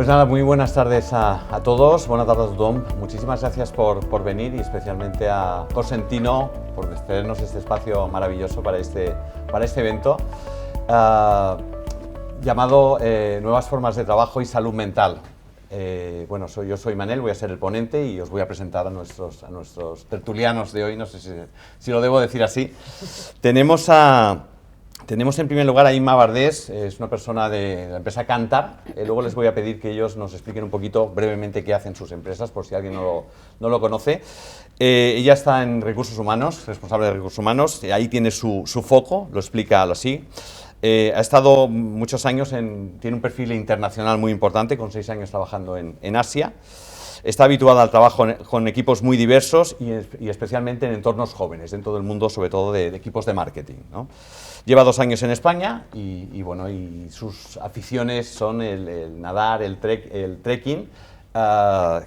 Pues nada, muy buenas tardes a todos, buenas tardes a tothom. Muchísimas gracias por venir y especialmente a Cosentino por cedernos este espacio maravilloso para este evento llamado Nuevas formas de trabajo y salud mental. Bueno, yo soy Manel, voy a ser el ponente y os voy a presentar a nuestros tertulianos de hoy, no sé si lo debo decir así. Tenemos en primer lugar a Imma Bardés, es una persona de la empresa Kantar. Luego les voy a pedir que ellos nos expliquen un poquito brevemente qué hacen sus empresas, por si alguien no lo conoce. Ella está en recursos humanos, responsable de recursos humanos, ahí tiene su foco, lo explica así. Ha estado muchos años, tiene un perfil internacional muy importante, con 6 años trabajando en Asia. Está habituada al trabajo con equipos muy diversos y especialmente en entornos jóvenes, dentro del mundo sobre todo de equipos de marketing, ¿no? Lleva 2 años en España y sus aficiones son el nadar, el trekking,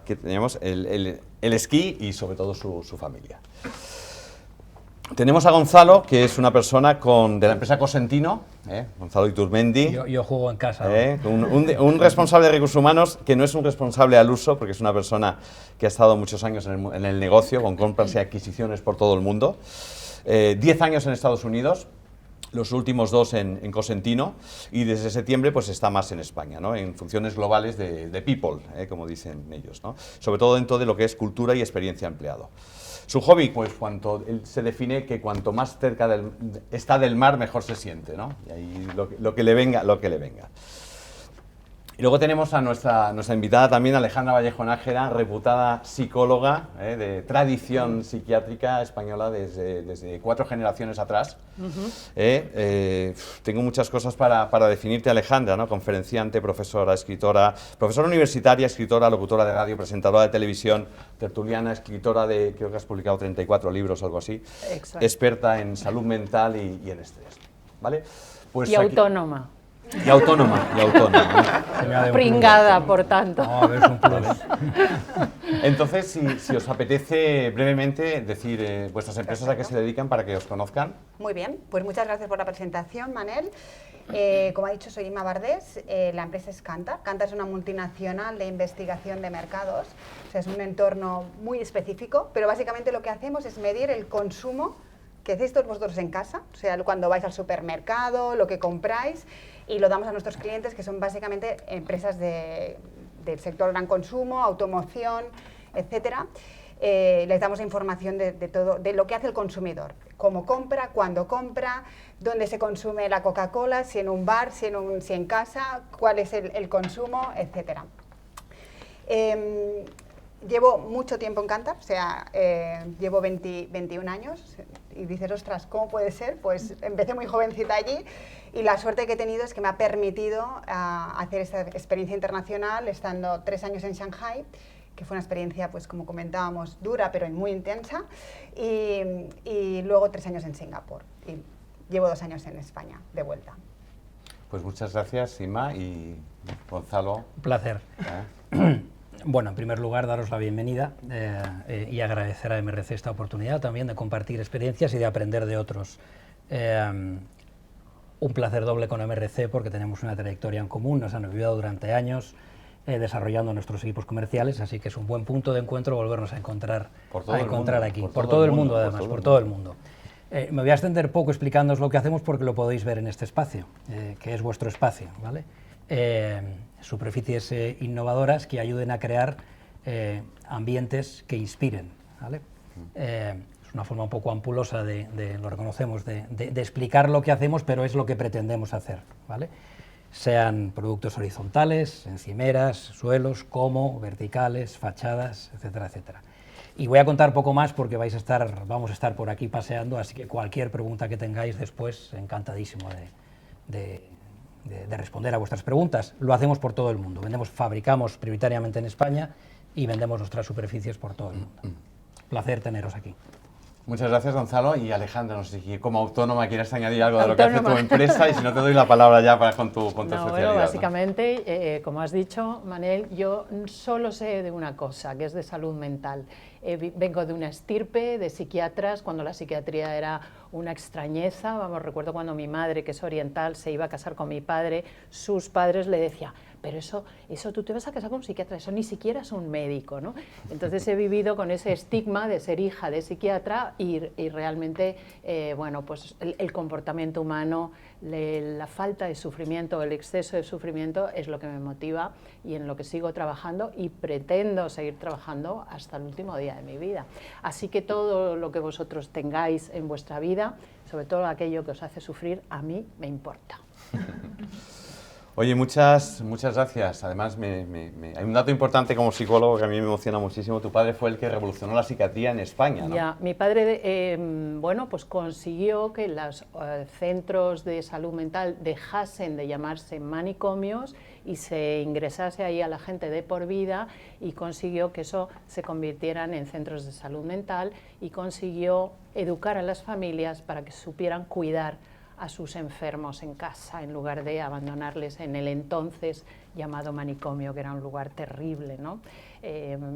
que teníamos, el esquí y sobre todo su familia. Tenemos a Gonzalo, que es una persona de la empresa Cosentino, Gonzalo Iturmendi. Yo juego en casa. Un responsable de recursos humanos que no es un responsable al uso, porque es una persona que ha estado muchos años en el negocio, con compras y adquisiciones por todo el mundo. 10 años en Estados Unidos, los últimos 2 en Cosentino, y desde septiembre pues está más en España, ¿no? En funciones globales de people, como dicen ellos, ¿no? Sobre todo dentro de lo que es cultura y experiencia empleado. Su hobby, pues él se define que cuanto más cerca está del mar, mejor se siente, ¿no? Y ahí lo que le venga. Y luego tenemos a nuestra invitada también, Alejandra Vallejo Nájera, reputada psicóloga, de tradición psiquiátrica española desde 4 generaciones atrás. Tengo muchas cosas para definirte, Alejandra, ¿no? Conferenciante, profesora, escritora, profesora universitaria, escritora, locutora de radio, presentadora de televisión, tertuliana, escritora creo que has publicado 34 libros o algo así. Exacto. Experta en salud mental y en estrés, ¿vale? Pues y autónoma. Y autónoma. Pringada, por tanto. No, a ver, es un plus. Entonces, si os apetece brevemente decir vuestras empresas a qué se dedican para que os conozcan. Muy bien, pues muchas gracias por la presentación, Manel. Como ha dicho, soy Imma Bardés, la empresa es Kantar. Kantar es una multinacional de investigación de mercados, o sea, es un entorno muy específico, pero básicamente lo que hacemos es medir el consumo que hacéis todos vosotros en casa, o sea, cuando vais al supermercado, lo que compráis, y lo damos a nuestros clientes, que son básicamente empresas del sector gran consumo, automoción, etcétera. Les damos información de todo, de lo que hace el consumidor, cómo compra, cuándo compra, dónde se consume la Coca-Cola, si en un bar, si en casa, cuál es el consumo, etcétera. Llevo mucho tiempo en Kantar, o sea, llevo 21 años y dices, ostras, ¿cómo puede ser? Pues empecé muy jovencita allí y la suerte que he tenido es que me ha permitido hacer esta experiencia internacional estando 3 años en Shanghai, que fue una experiencia, pues como comentábamos, dura pero muy intensa, y luego 3 años en Singapur y llevo 2 años en España de vuelta. Pues muchas gracias, Imma, y Gonzalo. Un placer. Bueno, en primer lugar, daros la bienvenida y agradecer a MRC esta oportunidad también de compartir experiencias y de aprender de otros. Un placer doble con MRC porque tenemos una trayectoria en común, nos han ayudado durante años desarrollando nuestros equipos comerciales, así que es un buen punto de encuentro volvernos a encontrar aquí. Por todo el mundo, además, por todo el mundo. Me voy a extender poco explicándoos lo que hacemos porque lo podéis ver en este espacio, que es vuestro espacio, ¿vale? Superficies innovadoras que ayuden a crear ambientes que inspiren, ¿vale? Es una forma un poco ampulosa lo reconocemos, de explicar lo que hacemos, pero es lo que pretendemos hacer, ¿vale? Sean productos horizontales, encimeras, suelos, como verticales, fachadas, etcétera, etcétera. Y voy a contar poco más porque vamos a estar por aquí paseando, así que cualquier pregunta que tengáis después, encantadísimo de responder a vuestras preguntas. Lo hacemos por todo el mundo. Fabricamos prioritariamente en España y vendemos nuestras superficies por todo el mundo. Placer teneros aquí. Muchas gracias, Gonzalo. Y Alejandra, no sé si como autónoma quieres añadir algo de lo que hace tu empresa, y si no te doy la palabra ya con tu especialidad. Bueno, básicamente, como has dicho, Manel, yo solo sé de una cosa, que es de salud mental. Vengo de una estirpe de psiquiatras, cuando la psiquiatría era una extrañeza. Recuerdo cuando mi madre, que es oriental, se iba a casar con mi padre, sus padres le decían: pero eso tú te vas a casar con un psiquiatra, eso ni siquiera es un médico, ¿no? Entonces he vivido con ese estigma de ser hija de psiquiatra y realmente, bueno, pues el comportamiento humano, la falta de sufrimiento, el exceso de sufrimiento es lo que me motiva y en lo que sigo trabajando y pretendo seguir trabajando hasta el último día de mi vida. Así que todo lo que vosotros tengáis en vuestra vida, sobre todo aquello que os hace sufrir, a mí me importa. Oye, muchas gracias. Además, hay un dato importante como psicólogo que a mí me emociona muchísimo. Tu padre fue el que revolucionó la psiquiatría en España, ¿no? Ya, mi padre, bueno, pues consiguió que los centros de salud mental dejasen de llamarse manicomios y se ingresase ahí a la gente de por vida, y consiguió que eso se convirtieran en centros de salud mental y consiguió educar a las familias para que supieran cuidar a sus enfermos en casa, en lugar de abandonarles en el entonces llamado manicomio, que era un lugar terrible, ¿no?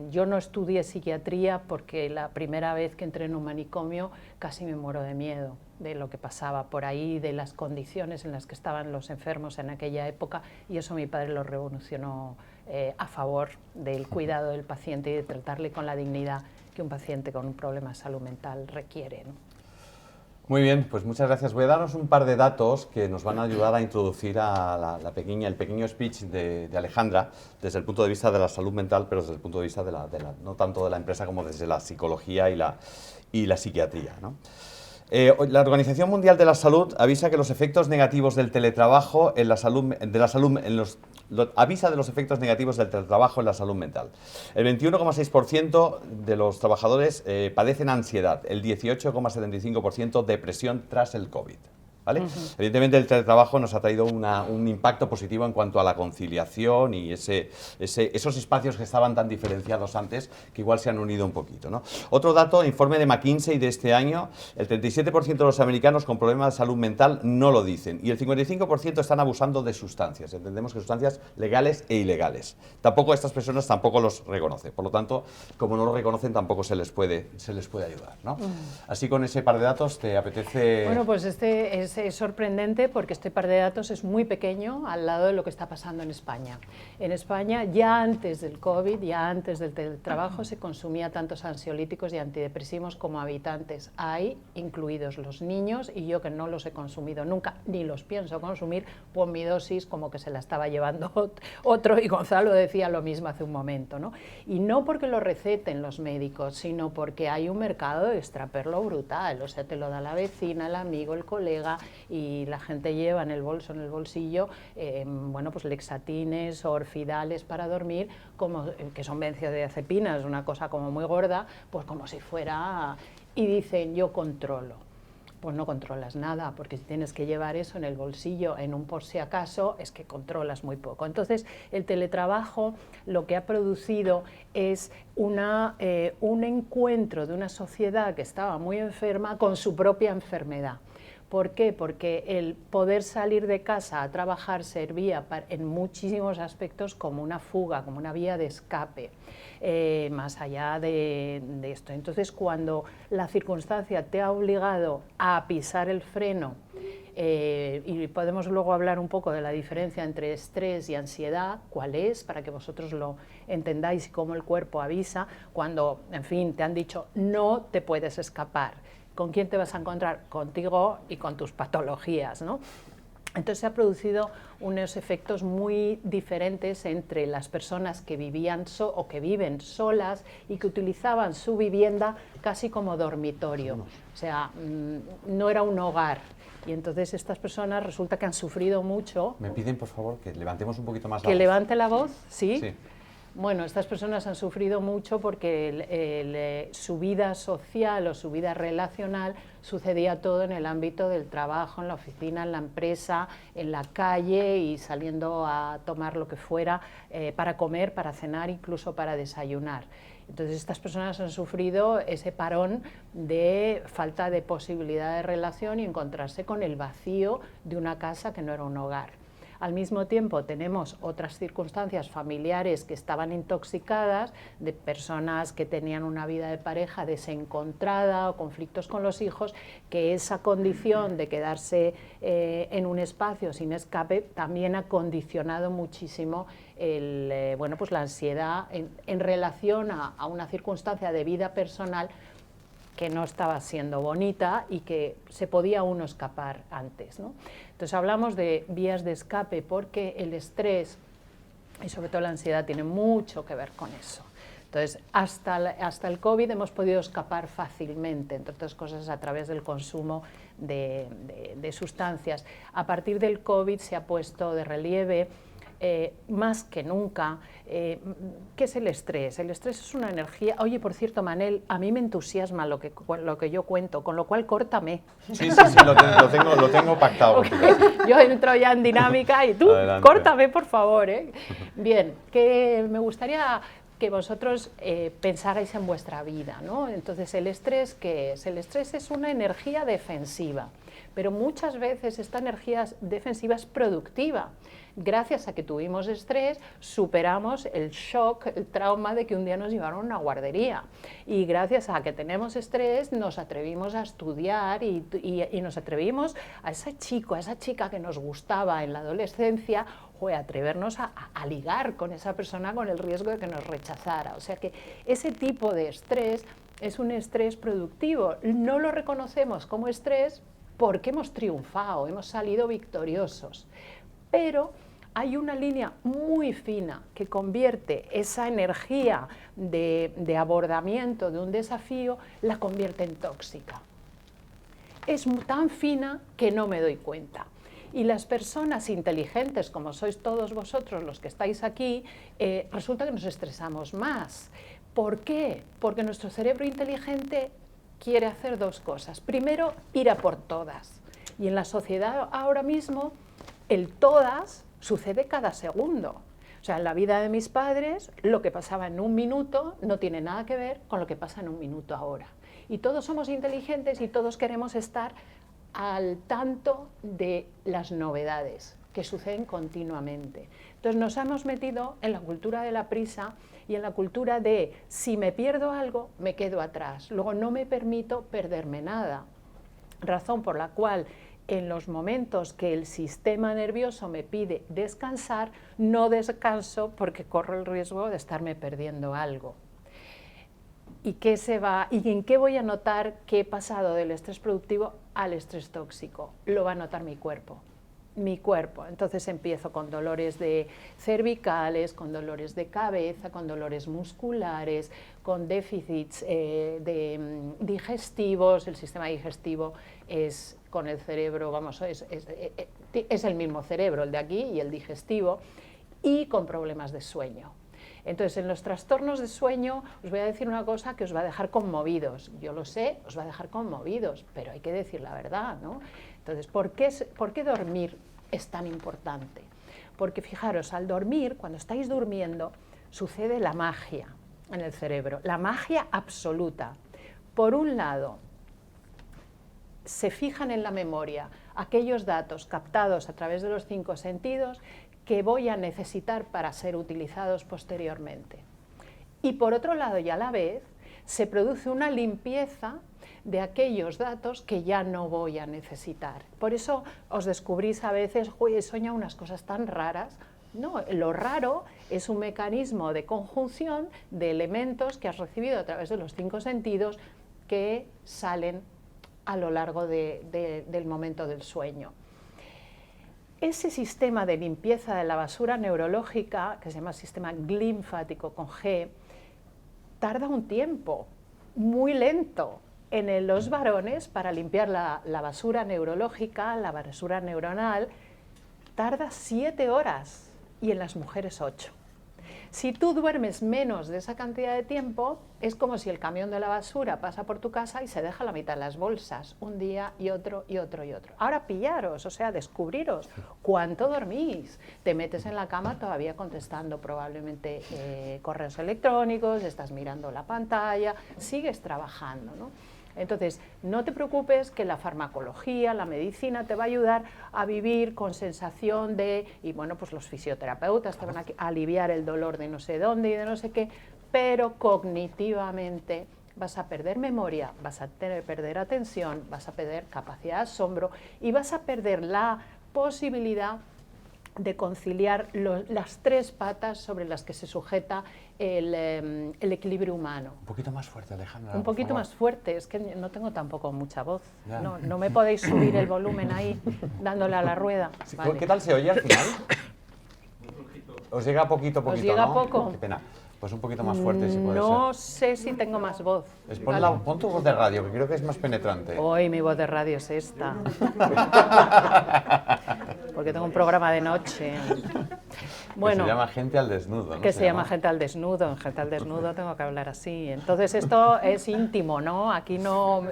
Yo no estudié psiquiatría porque la primera vez que entré en un manicomio casi me muero de miedo de lo que pasaba por ahí, de las condiciones en las que estaban los enfermos en aquella época, y eso mi padre lo revolucionó a favor del cuidado del paciente y de tratarle con la dignidad que un paciente con un problema de salud mental requiere, ¿no? Muy bien, pues muchas gracias. Voy a darnos un par de datos que nos van a ayudar a introducir a el pequeño speech de Alejandra desde el punto de vista de la salud mental, pero desde el punto de vista no tanto de la empresa como desde la psicología y la psiquiatría, ¿no? La Organización Mundial de la Salud avisa que los efectos negativos del teletrabajo en la salud, avisa de los efectos negativos del teletrabajo en la salud mental. El 21,6% de los trabajadores padecen ansiedad, el 18,75% depresión tras el COVID. ¿Vale? Evidentemente el teletrabajo nos ha traído un impacto positivo en cuanto a la conciliación y esos espacios que estaban tan diferenciados antes, que igual se han unido un poquito, ¿no? Otro dato, informe de McKinsey de este año, el 37% de los americanos con problemas de salud mental no lo dicen y el 55% están abusando de sustancias. Entendemos que sustancias legales e ilegales. Tampoco estas personas tampoco los reconocen, por lo tanto, como no lo reconocen, tampoco se les puede ayudar, ¿no? Así, con ese par de datos, ¿te apetece...? Bueno, pues es sorprendente porque este par de datos es muy pequeño al lado de lo que está pasando en España. En España, ya antes del COVID, ya antes del teletrabajo, se consumía tantos ansiolíticos y antidepresivos como habitantes hay, incluidos los niños, y yo, que no los he consumido nunca, ni los pienso consumir, por mi dosis como que se la estaba llevando otro, y Gonzalo decía lo mismo hace un momento, ¿no? Y no porque lo receten los médicos, sino porque hay un mercado de extraperlo brutal, o sea, te lo da la vecina, el amigo, el colega, y la gente lleva en el bolsillo, bueno, pues lexatines o orfidales para dormir, que son benzodiazepinas, una cosa como muy gorda, pues como si fuera... Y dicen, yo controlo. Pues no controlas nada, porque si tienes que llevar eso en el bolsillo, en un por si acaso, es que controlas muy poco. Entonces, el teletrabajo lo que ha producido es un encuentro de una sociedad que estaba muy enferma con su propia enfermedad. ¿Por qué? Porque el poder salir de casa a trabajar servía en muchísimos aspectos como una fuga, como una vía de escape, más allá de esto. Entonces, cuando la circunstancia te ha obligado a pisar el freno, y podemos luego hablar un poco de la diferencia entre estrés y ansiedad, cuál es, para que vosotros lo entendáis y cómo el cuerpo avisa, cuando, en fin, te han dicho no te puedes escapar. ¿Con quién te vas a encontrar? Contigo y con tus patologías, ¿no? Entonces se ha producido unos efectos muy diferentes entre las personas que vivían o que viven solas y que utilizaban su vivienda casi como dormitorio. O sea, no era un hogar. Y entonces estas personas resulta que han sufrido mucho. Me piden, por favor, que levantemos un poquito más la voz. ¿Que levante la voz? ¿Sí? Sí. Bueno, estas personas han sufrido mucho porque su vida social o su vida relacional sucedía todo en el ámbito del trabajo, en la oficina, en la empresa, en la calle y saliendo a tomar lo que fuera para comer, para cenar, incluso para desayunar. Entonces estas personas han sufrido ese parón de falta de posibilidad de relación y encontrarse con el vacío de una casa que no era un hogar. Al mismo tiempo tenemos otras circunstancias familiares que estaban intoxicadas, de personas que tenían una vida de pareja desencontrada o conflictos con los hijos, que esa condición de quedarse en un espacio sin escape también ha condicionado muchísimo pues la ansiedad en relación a una circunstancia de vida personal que no estaba siendo bonita y que se podía uno escapar antes, ¿no? Entonces hablamos de vías de escape porque el estrés y sobre todo la ansiedad tiene mucho que ver con eso. Entonces, hasta el COVID hemos podido escapar fácilmente, entre otras cosas a través del consumo de sustancias. A partir del COVID se ha puesto de relieve más que nunca, ¿qué es el estrés? El estrés es una energía. Oye, por cierto, Manel, a mí me entusiasma lo que yo cuento, con lo cual córtame. Sí, lo tengo pactado. Okay. Yo entro ya en dinámica y tú, adelante. Córtame, por favor. Bien, que me gustaría que vosotros pensarais en vuestra vida, ¿no? Entonces, ¿el estrés qué es? El estrés es una energía defensiva, pero muchas veces esta energía defensiva es productiva. Gracias a que tuvimos estrés, superamos el shock, el trauma de que un día nos llevaron a una guardería. Y gracias a que tenemos estrés, nos atrevimos a estudiar y nos atrevimos a ese chico, a esa chica que nos gustaba en la adolescencia, o a atrevernos a ligar con esa persona con el riesgo de que nos rechazara. O sea que ese tipo de estrés es un estrés productivo. No lo reconocemos como estrés porque hemos triunfado, hemos salido victoriosos. Pero hay una línea muy fina que convierte esa energía de abordamiento de un desafío, la convierte en tóxica. Es tan fina que no me doy cuenta. Y las personas inteligentes, como sois todos vosotros los que estáis aquí, resulta que nos estresamos más. ¿Por qué? Porque nuestro cerebro inteligente quiere hacer dos cosas. Primero, ir a por todas. Y en la sociedad ahora mismo, el todas sucede cada segundo. O sea, en la vida de mis padres, lo que pasaba en un minuto no tiene nada que ver con lo que pasa en un minuto ahora. Y todos somos inteligentes y todos queremos estar al tanto de las novedades que suceden continuamente. Entonces nos hemos metido en la cultura de la prisa y en la cultura de si me pierdo algo, me quedo atrás. Luego no me permito perderme nada. Razón por la cual en los momentos que el sistema nervioso me pide descansar, no descanso porque corro el riesgo de estarme perdiendo algo. ¿Y en qué voy a notar que he pasado del estrés productivo al estrés tóxico? Lo va a notar mi cuerpo. Entonces empiezo con dolores cervicales, con dolores de cabeza, con dolores musculares, con déficits digestivos. El sistema digestivo es con el cerebro, es el mismo cerebro, el de aquí y el digestivo, y con problemas de sueño. Entonces, en los trastornos de sueño os voy a decir una cosa que os va a dejar conmovidos. Yo lo sé, os va a dejar conmovidos, pero hay que decir la verdad, ¿no? Entonces, ¿por qué dormir es tan importante? Porque fijaros, al dormir, cuando estáis durmiendo, sucede la magia en el cerebro, la magia absoluta. Por un lado, se fijan en la memoria aquellos datos captados a través de los 5 sentidos que voy a necesitar para ser utilizados posteriormente. Y por otro lado, y a la vez, se produce una limpieza de aquellos datos que ya no voy a necesitar. Por eso os descubrís a veces, he soñado unas cosas tan raras. No, lo raro es un mecanismo de conjunción de elementos que has recibido a través de los 5 sentidos que salen a lo largo del momento del sueño. Ese sistema de limpieza de la basura neurológica, que se llama sistema linfático con G, tarda un tiempo muy lento en los varones para limpiar la basura neurológica, la basura neuronal, tarda 7 horas y en las mujeres 8. Si tú duermes menos de esa cantidad de tiempo, es como si el camión de la basura pasa por tu casa y se deja la mitad de las bolsas, un día y otro y otro y otro. Ahora pillaros, o sea, descubriros cuánto dormís. Te metes en la cama todavía contestando probablemente correos electrónicos, estás mirando la pantalla, sigues trabajando, ¿no? Entonces, no te preocupes que la farmacología, la medicina te va a ayudar a vivir con sensación de, y bueno, pues los fisioterapeutas te van a aliviar el dolor de no sé dónde y de no sé qué, pero cognitivamente vas a perder memoria, vas a perder atención, vas a perder capacidad de asombro y vas a perder la posibilidad de conciliar las tres patas sobre las que se sujeta el equilibrio humano. Un poquito más fuerte, Alejandra. Un poquito más fuerte, es que no tengo tampoco mucha voz. No me podéis subir el volumen ahí dándole a la rueda. Sí, vale. ¿Qué tal se oye al final? Os llega poquito, ¿Os llega ¿no? poco? Qué pena. Pues un poquito más fuerte, si puede No ser. sé si tengo más voz. Pon tu voz de radio, que creo que es más penetrante. Hoy mi voz de radio es esta. Porque tengo un programa de noche. Bueno, que se llama Gente al Desnudo, ¿no? Que se llama Gente al Desnudo. En Gente al Desnudo tengo que hablar así. Entonces esto es íntimo, ¿no? Aquí no,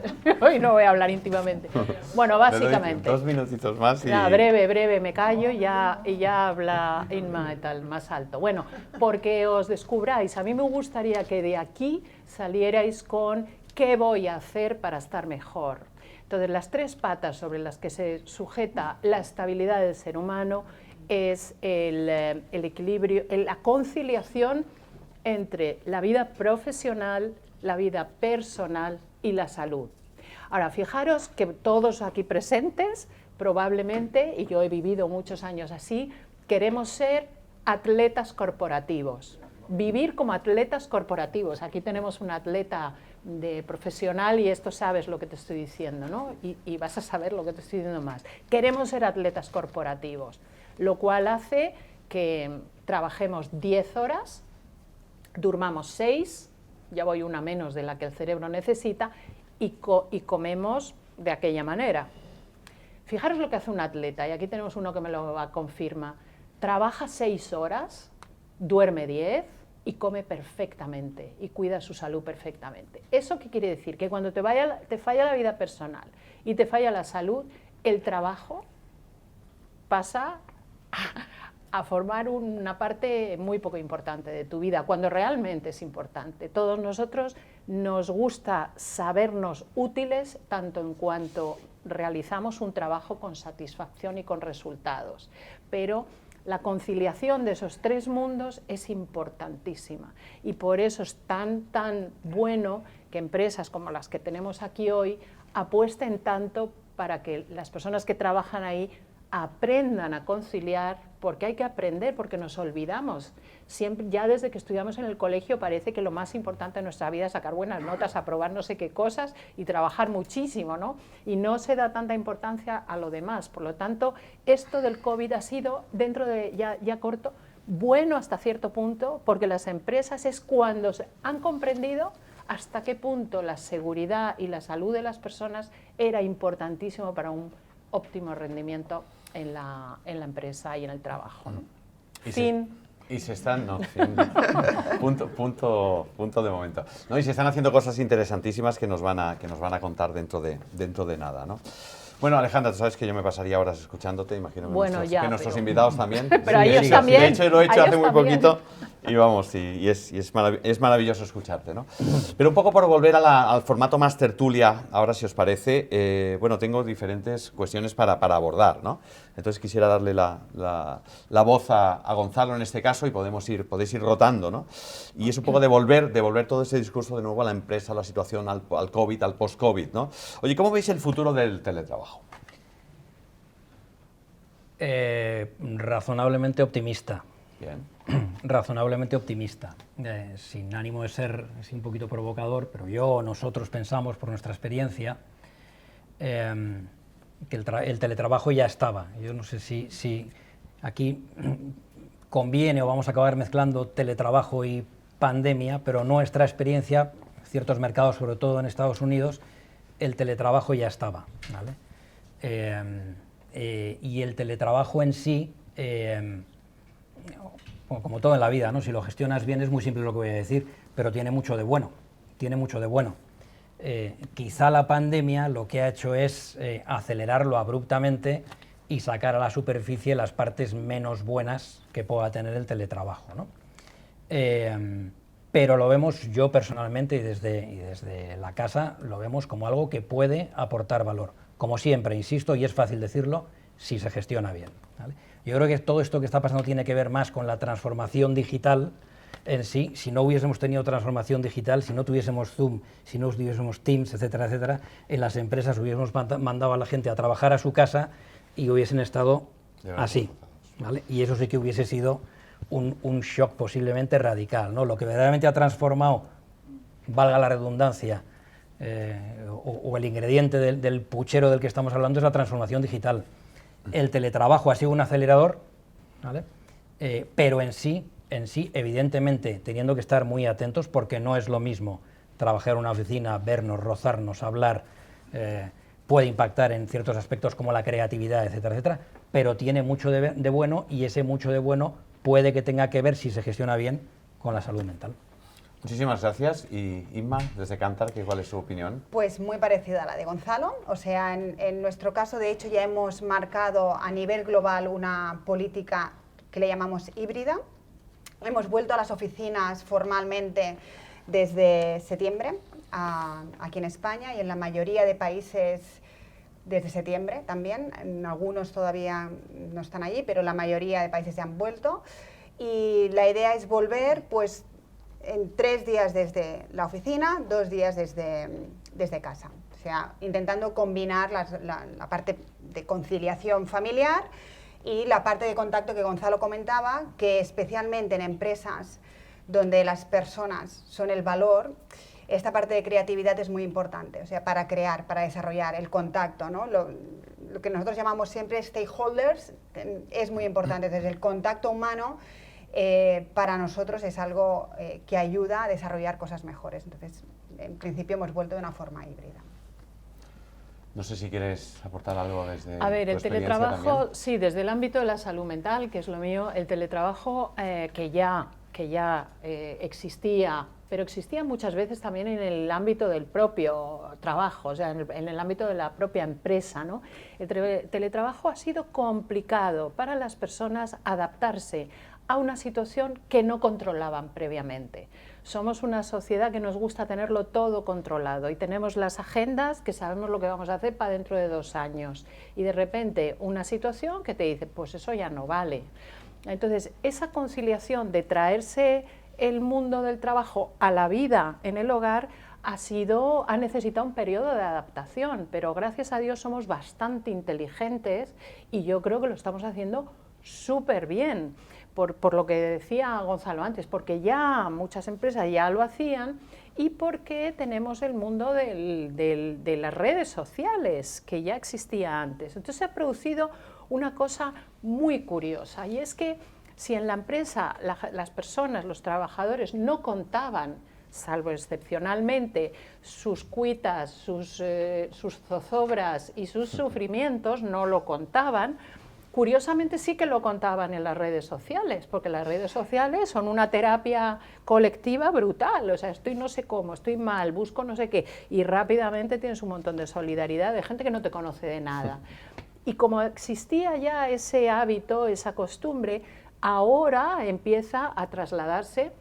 hoy no voy a hablar íntimamente. Bueno, básicamente. 2 minutitos más y... Ya, breve, me callo y ya habla Inma y tal, más alto. Bueno, porque os descubráis, a mí me gustaría que de aquí salierais con qué voy a hacer para estar mejor. Entonces, las tres patas sobre las que se sujeta la estabilidad del ser humano es el equilibrio, la conciliación entre la vida profesional, la vida personal y la salud. Ahora, fijaros que todos aquí presentes, probablemente, y yo he vivido muchos años así, queremos ser atletas corporativos, vivir como atletas corporativos. Aquí tenemos un atleta de profesional y esto sabes lo que te estoy diciendo, ¿no? Y vas a saber lo que te estoy diciendo más. Queremos ser atletas corporativos, lo cual hace que trabajemos 10 horas, durmamos 6, ya voy una menos de la que el cerebro necesita, y comemos de aquella manera. Fijaros lo que hace un atleta, y aquí tenemos uno que me lo confirma. Trabaja 6 horas, duerme 10 y come perfectamente y cuida su salud perfectamente. ¿Eso qué quiere decir? Que cuando te falla la vida personal y te falla la salud, el trabajo pasa a formar una parte muy poco importante de tu vida, cuando realmente es importante. Todos nosotros nos gusta sabernos útiles tanto en cuanto realizamos un trabajo con satisfacción y con resultados, pero la conciliación de esos tres mundos es importantísima y por eso es tan bueno que empresas como las que tenemos aquí hoy apuesten tanto para que las personas que trabajan ahí aprendan a conciliar, porque hay que aprender, porque nos olvidamos. Siempre, ya desde que estudiamos en el colegio parece que lo más importante en nuestra vida es sacar buenas notas, aprobar no sé qué cosas y trabajar muchísimo, ¿no? Y no se da tanta importancia a lo demás. Por lo tanto, esto del COVID ha sido, dentro de ya corto, bueno hasta cierto punto, porque las empresas es cuando han comprendido hasta qué punto la seguridad y la salud de las personas era importantísimo para un óptimo rendimiento en la empresa y en el trabajo. Y se están, no, punto de momento. No, y se están haciendo cosas interesantísimas que nos van a contar dentro de nada, ¿no? Bueno, Alejandra, tú sabes que yo me pasaría horas escuchándote, imagino que nuestros invitados también. Pero ellos también. De hecho, lo he hecho hace muy poquito y vamos, y es maravilloso escucharte, ¿no? Pero un poco por volver al formato más tertulia, ahora si os parece, bueno, tengo diferentes cuestiones para abordar, ¿no? Entonces quisiera darle la voz a Gonzalo en este caso y podéis ir rotando, ¿no? Y es un poco devolver todo ese discurso de nuevo a la empresa, a la situación, al COVID, al post-COVID, ¿no? Oye, ¿cómo veis el futuro del teletrabajo? Razonablemente optimista. Bien. Razonablemente optimista. Sin ánimo de ser un poquito provocador, pero nosotros pensamos por nuestra experiencia que el teletrabajo ya estaba. Yo no sé si aquí conviene o vamos a acabar mezclando teletrabajo y pandemia, pero nuestra experiencia, ciertos mercados, sobre todo en Estados Unidos, el teletrabajo ya estaba, ¿vale? Y el teletrabajo en sí, como todo en la vida, ¿no? Si lo gestionas bien es muy simple lo que voy a decir, pero tiene mucho de bueno, quizá la pandemia lo que ha hecho es acelerarlo abruptamente y sacar a la superficie las partes menos buenas que pueda tener el teletrabajo, ¿no? pero lo vemos, yo personalmente y desde la casa, lo vemos como algo que puede aportar valor. Como siempre, insisto, y es fácil decirlo, si se gestiona bien, ¿vale? Yo creo que todo esto que está pasando tiene que ver más con la transformación digital en sí. Si no hubiésemos tenido transformación digital, si no tuviésemos Zoom, si no tuviésemos Teams, etcétera, etcétera, en las empresas hubiésemos mandado a la gente a trabajar a su casa y hubiesen estado así, ¿vale? Y eso sí que hubiese sido un shock posiblemente radical, ¿no? Lo que verdaderamente ha transformado, valga la redundancia, o el ingrediente del puchero del que estamos hablando es la transformación digital. El teletrabajo ha sido un acelerador, ¿vale? Pero en sí, evidentemente, teniendo que estar muy atentos, porque no es lo mismo trabajar en una oficina, vernos, rozarnos, hablar, puede impactar en ciertos aspectos como la creatividad, etcétera, etcétera, pero tiene mucho de bueno, y ese mucho de bueno puede que tenga que ver, si se gestiona bien, con la salud mental. Muchísimas gracias. Y Inma, desde Kantar, ¿cuál es su opinión? Pues muy parecida a la de Gonzalo. O sea, en nuestro caso, de hecho, ya hemos marcado a nivel global una política que le llamamos híbrida. Hemos vuelto a las oficinas formalmente desde septiembre aquí en España, y en la mayoría de países desde septiembre también. En algunos todavía no están allí, pero la mayoría de países ya han vuelto. Y la idea es volver, pues, en 3 días desde la oficina, 2 días desde casa. O sea, intentando combinar la parte de conciliación familiar y la parte de contacto que Gonzalo comentaba, que especialmente en empresas donde las personas son el valor, esta parte de creatividad es muy importante. O sea, para crear, para desarrollar el contacto, ¿no? Lo que nosotros llamamos siempre stakeholders es muy importante. Desde el contacto humano, para nosotros es algo que ayuda a desarrollar cosas mejores. Entonces, en principio hemos vuelto de una forma híbrida. No sé si quieres aportar algo desde A ver, tu el teletrabajo, también. sí, desde el ámbito de la salud mental, que es lo mío, el teletrabajo que ya existía, pero existía muchas veces también en el ámbito del propio trabajo, o sea, en el ámbito de la propia empresa, ¿no? El teletrabajo ha sido complicado para las personas adaptarse a una situación que no controlaban previamente. Somos una sociedad que nos gusta tenerlo todo controlado, y tenemos las agendas que sabemos lo que vamos a hacer para dentro de 2 años, y de repente una situación que te dice, pues eso ya no vale. Entonces, esa conciliación de traerse el mundo del trabajo a la vida en el hogar ha necesitado un periodo de adaptación, pero gracias a Dios somos bastante inteligentes, y yo creo que lo estamos haciendo súper bien. Por lo que decía Gonzalo antes, porque ya muchas empresas ya lo hacían, y porque tenemos el mundo de las redes sociales, que ya existía antes. Entonces se ha producido una cosa muy curiosa, y es que si en la empresa las personas, los trabajadores, no contaban, salvo excepcionalmente, sus cuitas, sus zozobras y sus sufrimientos, no lo contaban. Curiosamente sí que lo contaban en las redes sociales, porque las redes sociales son una terapia colectiva brutal. O sea, estoy no sé cómo, estoy mal, busco no sé qué, y rápidamente tienes un montón de solidaridad de gente que no te conoce de nada. Y como existía ya ese hábito, esa costumbre, ahora empieza a trasladarse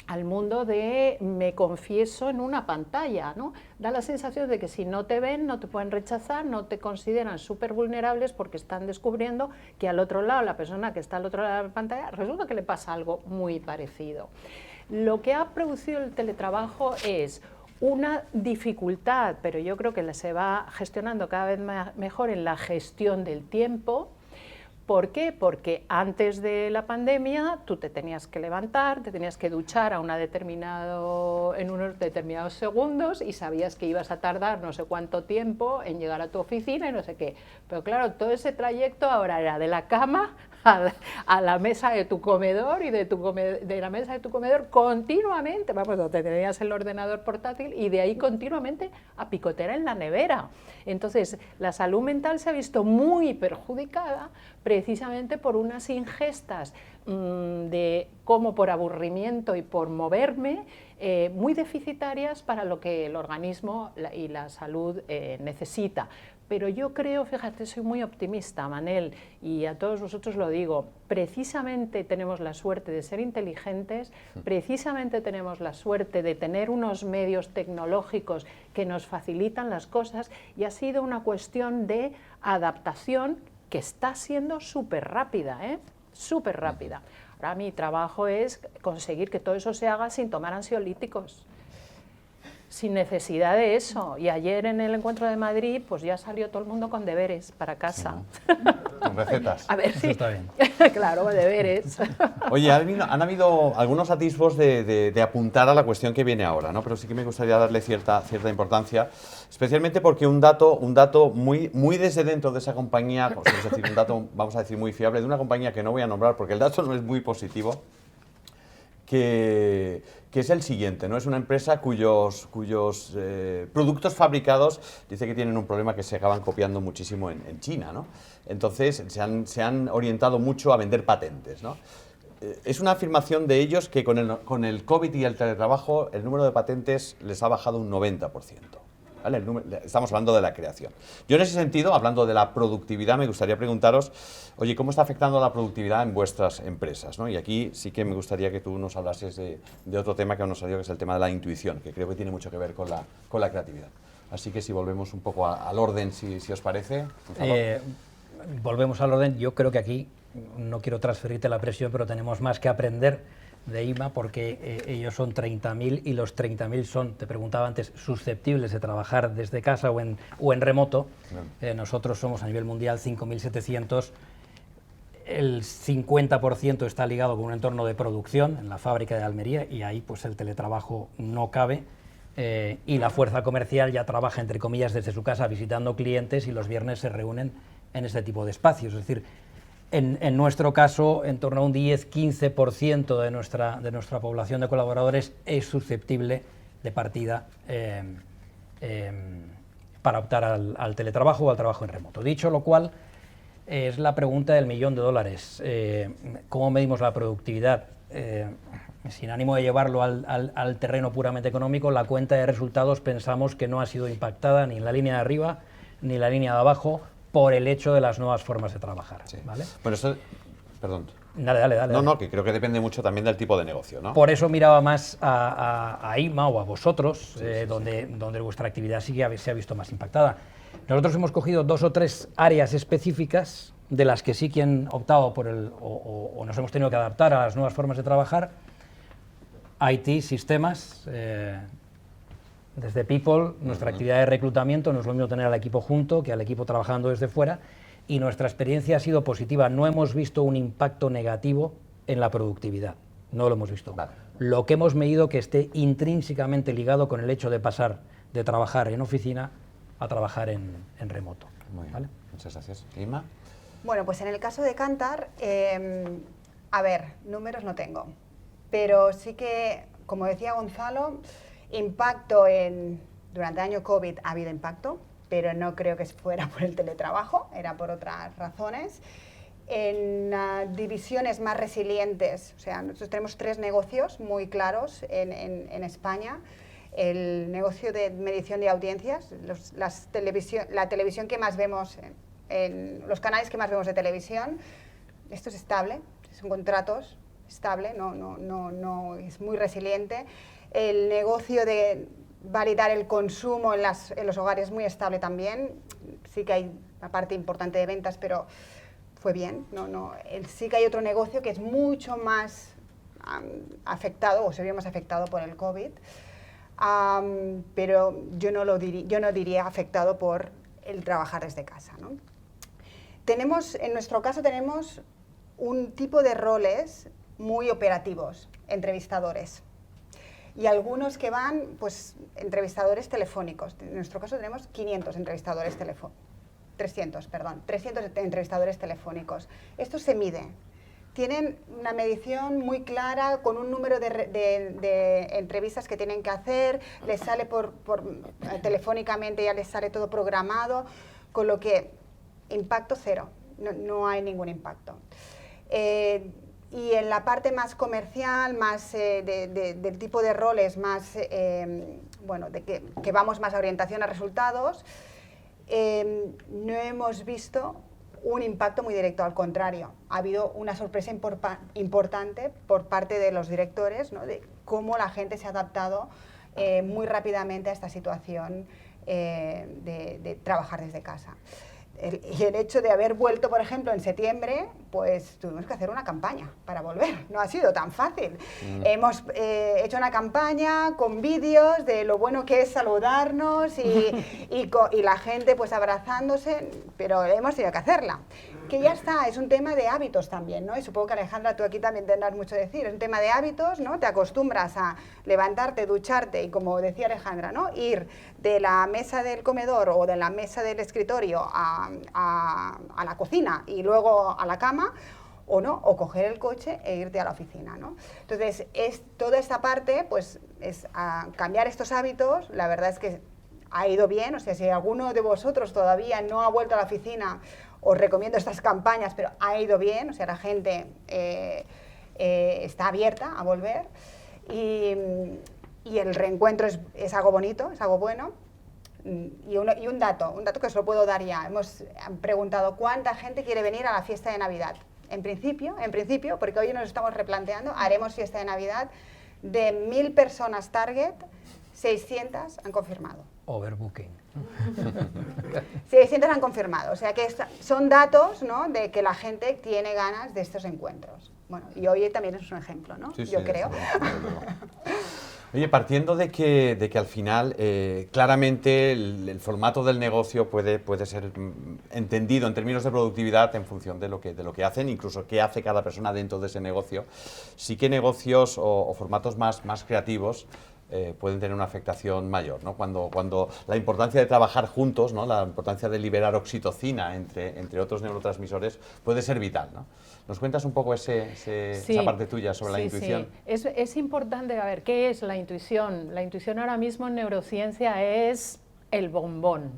al mundo de me confieso en una pantalla, ¿no? Da la sensación de que si no te ven, no te pueden rechazar, no te consideran súper vulnerables, porque están descubriendo que al otro lado, la persona que está al otro lado de la pantalla, resulta que le pasa algo muy parecido. Lo que ha producido el teletrabajo es una dificultad, pero yo creo que se va gestionando cada vez mejor en la gestión del tiempo. ¿Por qué? Porque antes de la pandemia tú te tenías que levantar, te tenías que duchar en unos determinados segundos, y sabías que ibas a tardar no sé cuánto tiempo en llegar a tu oficina y no sé qué. Pero claro, todo ese trayecto ahora era de la cama a la mesa de tu comedor, y de la mesa de tu comedor continuamente, vamos, donde tenías el ordenador portátil, y de ahí continuamente a picotera en la nevera. Entonces, la salud mental se ha visto muy perjudicada precisamente por unas ingestas como por aburrimiento y por moverme, muy deficitarias para lo que el organismo y la salud necesita. Pero yo creo, fíjate, soy muy optimista, Manel, y a todos vosotros lo digo, precisamente tenemos la suerte de ser inteligentes, precisamente tenemos la suerte de tener unos medios tecnológicos que nos facilitan las cosas, y ha sido una cuestión de adaptación que está siendo súper rápida, súper rápida. Ahora mi trabajo es conseguir que todo eso se haga sin tomar ansiolíticos, sin necesidad de eso. Y ayer en el encuentro de Madrid, pues ya salió todo el mundo con deberes para casa. Sí, ¿no? Con recetas. A ver si... Está bien. Claro, deberes. Oye, han habido algunos atisbos de apuntar a la cuestión que viene ahora, ¿no? Pero sí que me gustaría darle cierta importancia, especialmente porque un dato muy desde dentro de esa compañía, es decir, un dato, vamos a decir, muy fiable, de una compañía que no voy a nombrar porque el dato no es muy positivo, que es el siguiente, ¿no? Es una empresa cuyos productos fabricados dice que tienen un problema que se acaban copiando muchísimo en China, ¿no? Entonces se han orientado mucho a vender patentes, ¿no? Es una afirmación de ellos que con el COVID y el teletrabajo el número de patentes les ha bajado un 90%. ¿Vale? Estamos hablando de la creación. Yo en ese sentido, hablando de la productividad, me gustaría preguntaros, oye, ¿cómo está afectando la productividad en vuestras empresas, ¿no? Y aquí sí que me gustaría que tú nos hablases de otro tema que aún no salió, que es el tema de la intuición, que creo que tiene mucho que ver con la creatividad. Así que si volvemos un poco al orden, si os parece. Volvemos al orden. Yo creo que aquí, no quiero transferirte la presión, pero tenemos más que aprender de IMA, porque ellos son 30.000 y los 30.000 son, te preguntaba antes, susceptibles de trabajar desde casa o en remoto. Nosotros somos a nivel mundial 5.700, el 50% está ligado con un entorno de producción en la fábrica de Almería, y ahí pues el teletrabajo no cabe, y la fuerza comercial ya trabaja, entre comillas, desde su casa visitando clientes, y los viernes se reúnen en este tipo de espacios. Es decir, en nuestro caso, en torno a un 10-15% de nuestra población de colaboradores es susceptible de partida para optar al teletrabajo o al trabajo en remoto. Dicho lo cual, es la pregunta del $1.000.000. ¿Cómo medimos la productividad? Sin ánimo de llevarlo al terreno puramente económico, la cuenta de resultados pensamos que no ha sido impactada ni en la línea de arriba ni en la línea de abajo, por el hecho de las nuevas formas de trabajar. Sí. ¿Vale? Bueno, eso, perdón. Dale. No, que creo que depende mucho también del tipo de negocio, ¿no? Por eso miraba más a IMA o a vosotros, donde vuestra actividad sí que se ha visto más impactada. Nosotros hemos cogido 2 o 3 áreas específicas de las que sí que han optado por o nos hemos tenido que adaptar a las nuevas formas de trabajar. IT, sistemas, desde People, nuestra actividad de reclutamiento, no es lo mismo tener al equipo junto que al equipo trabajando desde fuera, y nuestra experiencia ha sido positiva. No hemos visto un impacto negativo en la productividad, no lo hemos visto. Vale. Lo que hemos medido que esté intrínsecamente ligado con el hecho de pasar de trabajar en oficina a trabajar en remoto. Muy bien. ¿Vale? Muchas gracias. ¿Lima? Bueno, pues en el caso de Kantar, a ver, números no tengo, pero sí que, como decía Gonzalo, impacto durante el año COVID ha habido impacto, pero no creo que fuera por el teletrabajo, era por otras razones. En divisiones más resilientes, o sea, nosotros tenemos 3 negocios muy claros en España. El negocio de medición de audiencias, la televisión que más vemos, los canales que más vemos de televisión, esto es estable, son contratos estable, no es muy resiliente. El negocio de validar el consumo en los hogares es muy estable también. Sí que hay una parte importante de ventas, pero fue bien. Sí que hay otro negocio que es mucho más afectado, o se vio más afectado por el COVID, pero yo no diría afectado por el trabajar desde casa, ¿no? En nuestro caso tenemos un tipo de roles muy operativos, entrevistadores. Y algunos que van, pues, entrevistadores telefónicos. En nuestro caso tenemos 300 entrevistadores telefónicos. Esto se mide. Tienen una medición muy clara con un número de entrevistas que tienen que hacer, les sale telefónicamente, ya les sale todo programado, con lo que impacto cero, no hay ningún impacto. Y en la parte más comercial, más del tipo de roles, más, bueno, que vamos más a orientación a resultados, no hemos visto un impacto muy directo, al contrario. Ha habido una sorpresa importante por parte de los directores, ¿no?, de cómo la gente se ha adaptado muy rápidamente a esta situación de trabajar desde casa. Y el hecho de haber vuelto, por ejemplo, en septiembre, pues tuvimos que hacer una campaña para volver. No ha sido tan fácil. Hemos hecho una campaña con vídeos de lo bueno que es saludarnos y la gente pues abrazándose, pero hemos tenido que hacerla. Que ya está, es un tema de hábitos también, ¿no? Y supongo que, Alejandra, tú aquí también tendrás mucho que decir. Es un tema de hábitos, ¿no? Te acostumbras a levantarte, ducharte y, como decía Alejandra, ¿no?, ir de la mesa del comedor o de la mesa del escritorio a la cocina y luego a la cama, o no, o coger el coche e irte a la oficina, ¿no? Entonces, toda esta parte, pues, es cambiar estos hábitos. La verdad es que ha ido bien. O sea, si alguno de vosotros todavía no ha vuelto a la oficina, os recomiendo estas campañas, pero ha ido bien. O sea, la gente está abierta a volver, y el reencuentro es algo bonito, es algo bueno. Y un dato que os lo puedo dar ya. Hemos preguntado cuánta gente quiere venir a la fiesta de Navidad. En principio, porque hoy nos estamos replanteando, haremos fiesta de Navidad. De 1000 personas target, 600 han confirmado. Overbooking. 600 han confirmado. O sea que son datos, ¿no?, de que la gente tiene ganas de estos encuentros. Bueno, y hoy también es un ejemplo, ¿no? Sí, yo creo. Oye, partiendo de que al final, claramente el formato del negocio puede ser entendido en términos de productividad en función de lo que hacen, incluso qué hace cada persona dentro de ese negocio. Sí que negocios o formatos más creativos pueden tener una afectación mayor, ¿no? Cuando la importancia de trabajar juntos, ¿no?, la importancia de liberar oxitocina entre otros neurotransmisores puede ser vital, ¿no? ¿Nos cuentas un poco esa parte tuya sobre la intuición? Sí. Es importante, a ver, ¿qué es la intuición? La intuición ahora mismo en neurociencia es el bombón.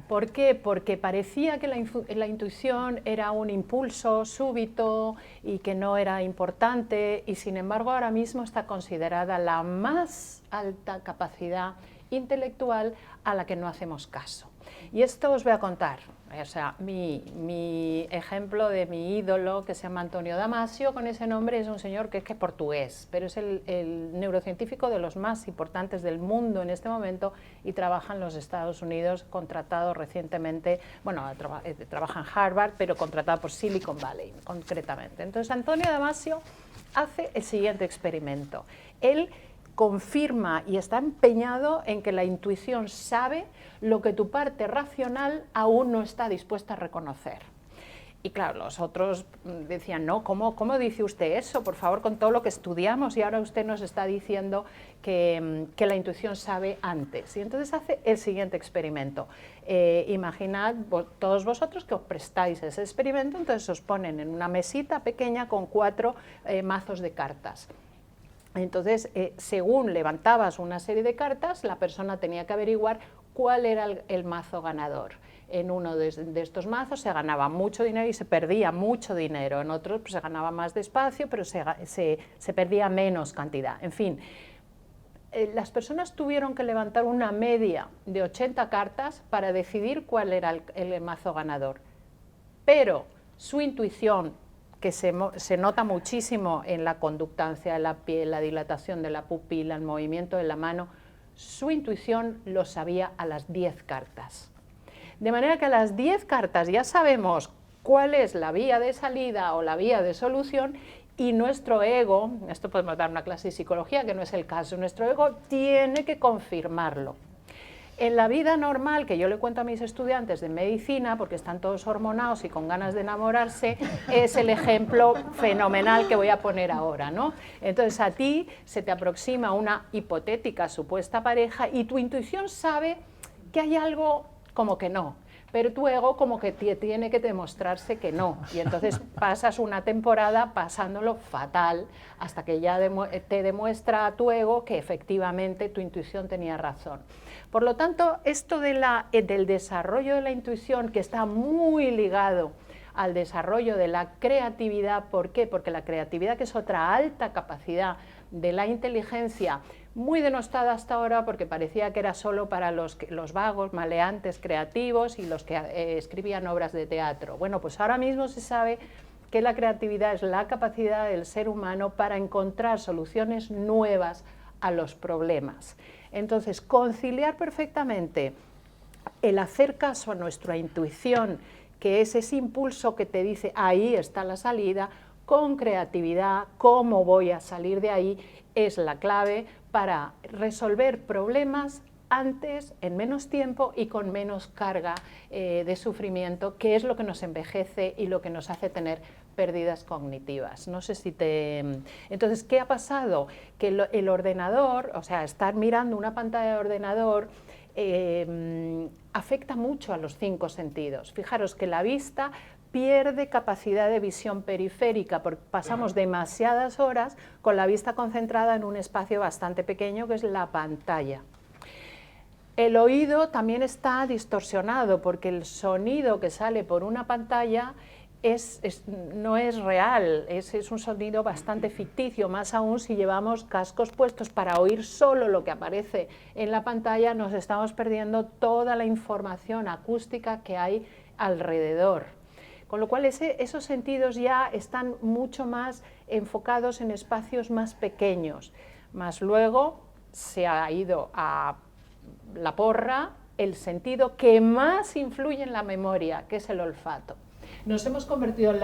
¿Por qué? Porque parecía que la intuición era un impulso súbito y que no era importante, y sin embargo ahora mismo está considerada la más alta capacidad intelectual a la que no hacemos caso. Y esto os voy a contar. O sea, mi ejemplo de mi ídolo, que se llama Antonio Damasio, con ese nombre, es un señor que es portugués, pero es el neurocientífico de los más importantes del mundo en este momento, y trabaja en los Estados Unidos, contratado recientemente, bueno, trabaja en Harvard, pero contratado por Silicon Valley, concretamente. Entonces, Antonio Damasio hace el siguiente experimento. Él confirma y está empeñado en que la intuición sabe lo que tu parte racional aún no está dispuesta a reconocer. Y claro, los otros decían, no, ¿cómo dice usted eso? Por favor, con todo lo que estudiamos, y ahora usted nos está diciendo que la intuición sabe antes. Y entonces hace el siguiente experimento. Imaginad todos vosotros que os prestáis ese experimento, entonces os ponen en una mesita pequeña con 4 mazos de cartas. Entonces, según levantabas una serie de cartas, la persona tenía que averiguar cuál era el mazo ganador. En uno de estos mazos se ganaba mucho dinero y se perdía mucho dinero, en otros pues, se ganaba más despacio, pero se perdía menos cantidad. En fin, las personas tuvieron que levantar una media de 80 cartas para decidir cuál era el mazo ganador. Pero su intuición, que se nota muchísimo en la conductancia de la piel, la dilatación de la pupila, el movimiento de la mano, su intuición lo sabía a las 10 cartas. De manera que a las 10 cartas ya sabemos cuál es la vía de salida o la vía de solución, y nuestro ego, esto podemos dar una clase de psicología que no es el caso, nuestro ego tiene que confirmarlo. En la vida normal, que yo le cuento a mis estudiantes de medicina, porque están todos hormonados y con ganas de enamorarse, es el ejemplo fenomenal que voy a poner ahora, ¿no? Entonces a ti se te aproxima una hipotética supuesta pareja y tu intuición sabe que hay algo como que no, pero tu ego como que tiene que demostrarse que no, y entonces pasas una temporada pasándolo fatal hasta que ya te demuestra a tu ego que efectivamente tu intuición tenía razón. Por lo tanto, esto del desarrollo de la intuición, que está muy ligado al desarrollo de la creatividad. ¿Por qué? Porque la creatividad, que es otra alta capacidad de la inteligencia, muy denostada hasta ahora porque parecía que era solo para los vagos, maleantes, creativos y los que escribían obras de teatro. Bueno, pues ahora mismo se sabe que la creatividad es la capacidad del ser humano para encontrar soluciones nuevas a los problemas. Entonces, conciliar perfectamente el hacer caso a nuestra intuición, que es ese impulso que te dice ahí está la salida, con creatividad, cómo voy a salir de ahí, es la clave para resolver problemas antes, en menos tiempo y con menos carga de sufrimiento, que es lo que nos envejece y lo que nos hace tener pérdidas cognitivas. No sé si te... Entonces, ¿qué ha pasado? Que el ordenador, o sea, estar mirando una pantalla de ordenador afecta mucho a los 5 sentidos. Fijaros que la vista pierde capacidad de visión periférica porque pasamos demasiadas horas con la vista concentrada en un espacio bastante pequeño que es la pantalla. El oído también está distorsionado porque el sonido que sale por una pantalla no es real, es un sonido bastante ficticio, más aún si llevamos cascos puestos para oír solo lo que aparece en la pantalla, nos estamos perdiendo toda la información acústica que hay alrededor. Con lo cual esos sentidos ya están mucho más enfocados en espacios más pequeños, más luego se ha ido a la porra el sentido que más influye en la memoria, que es el olfato. Nos hemos convertido en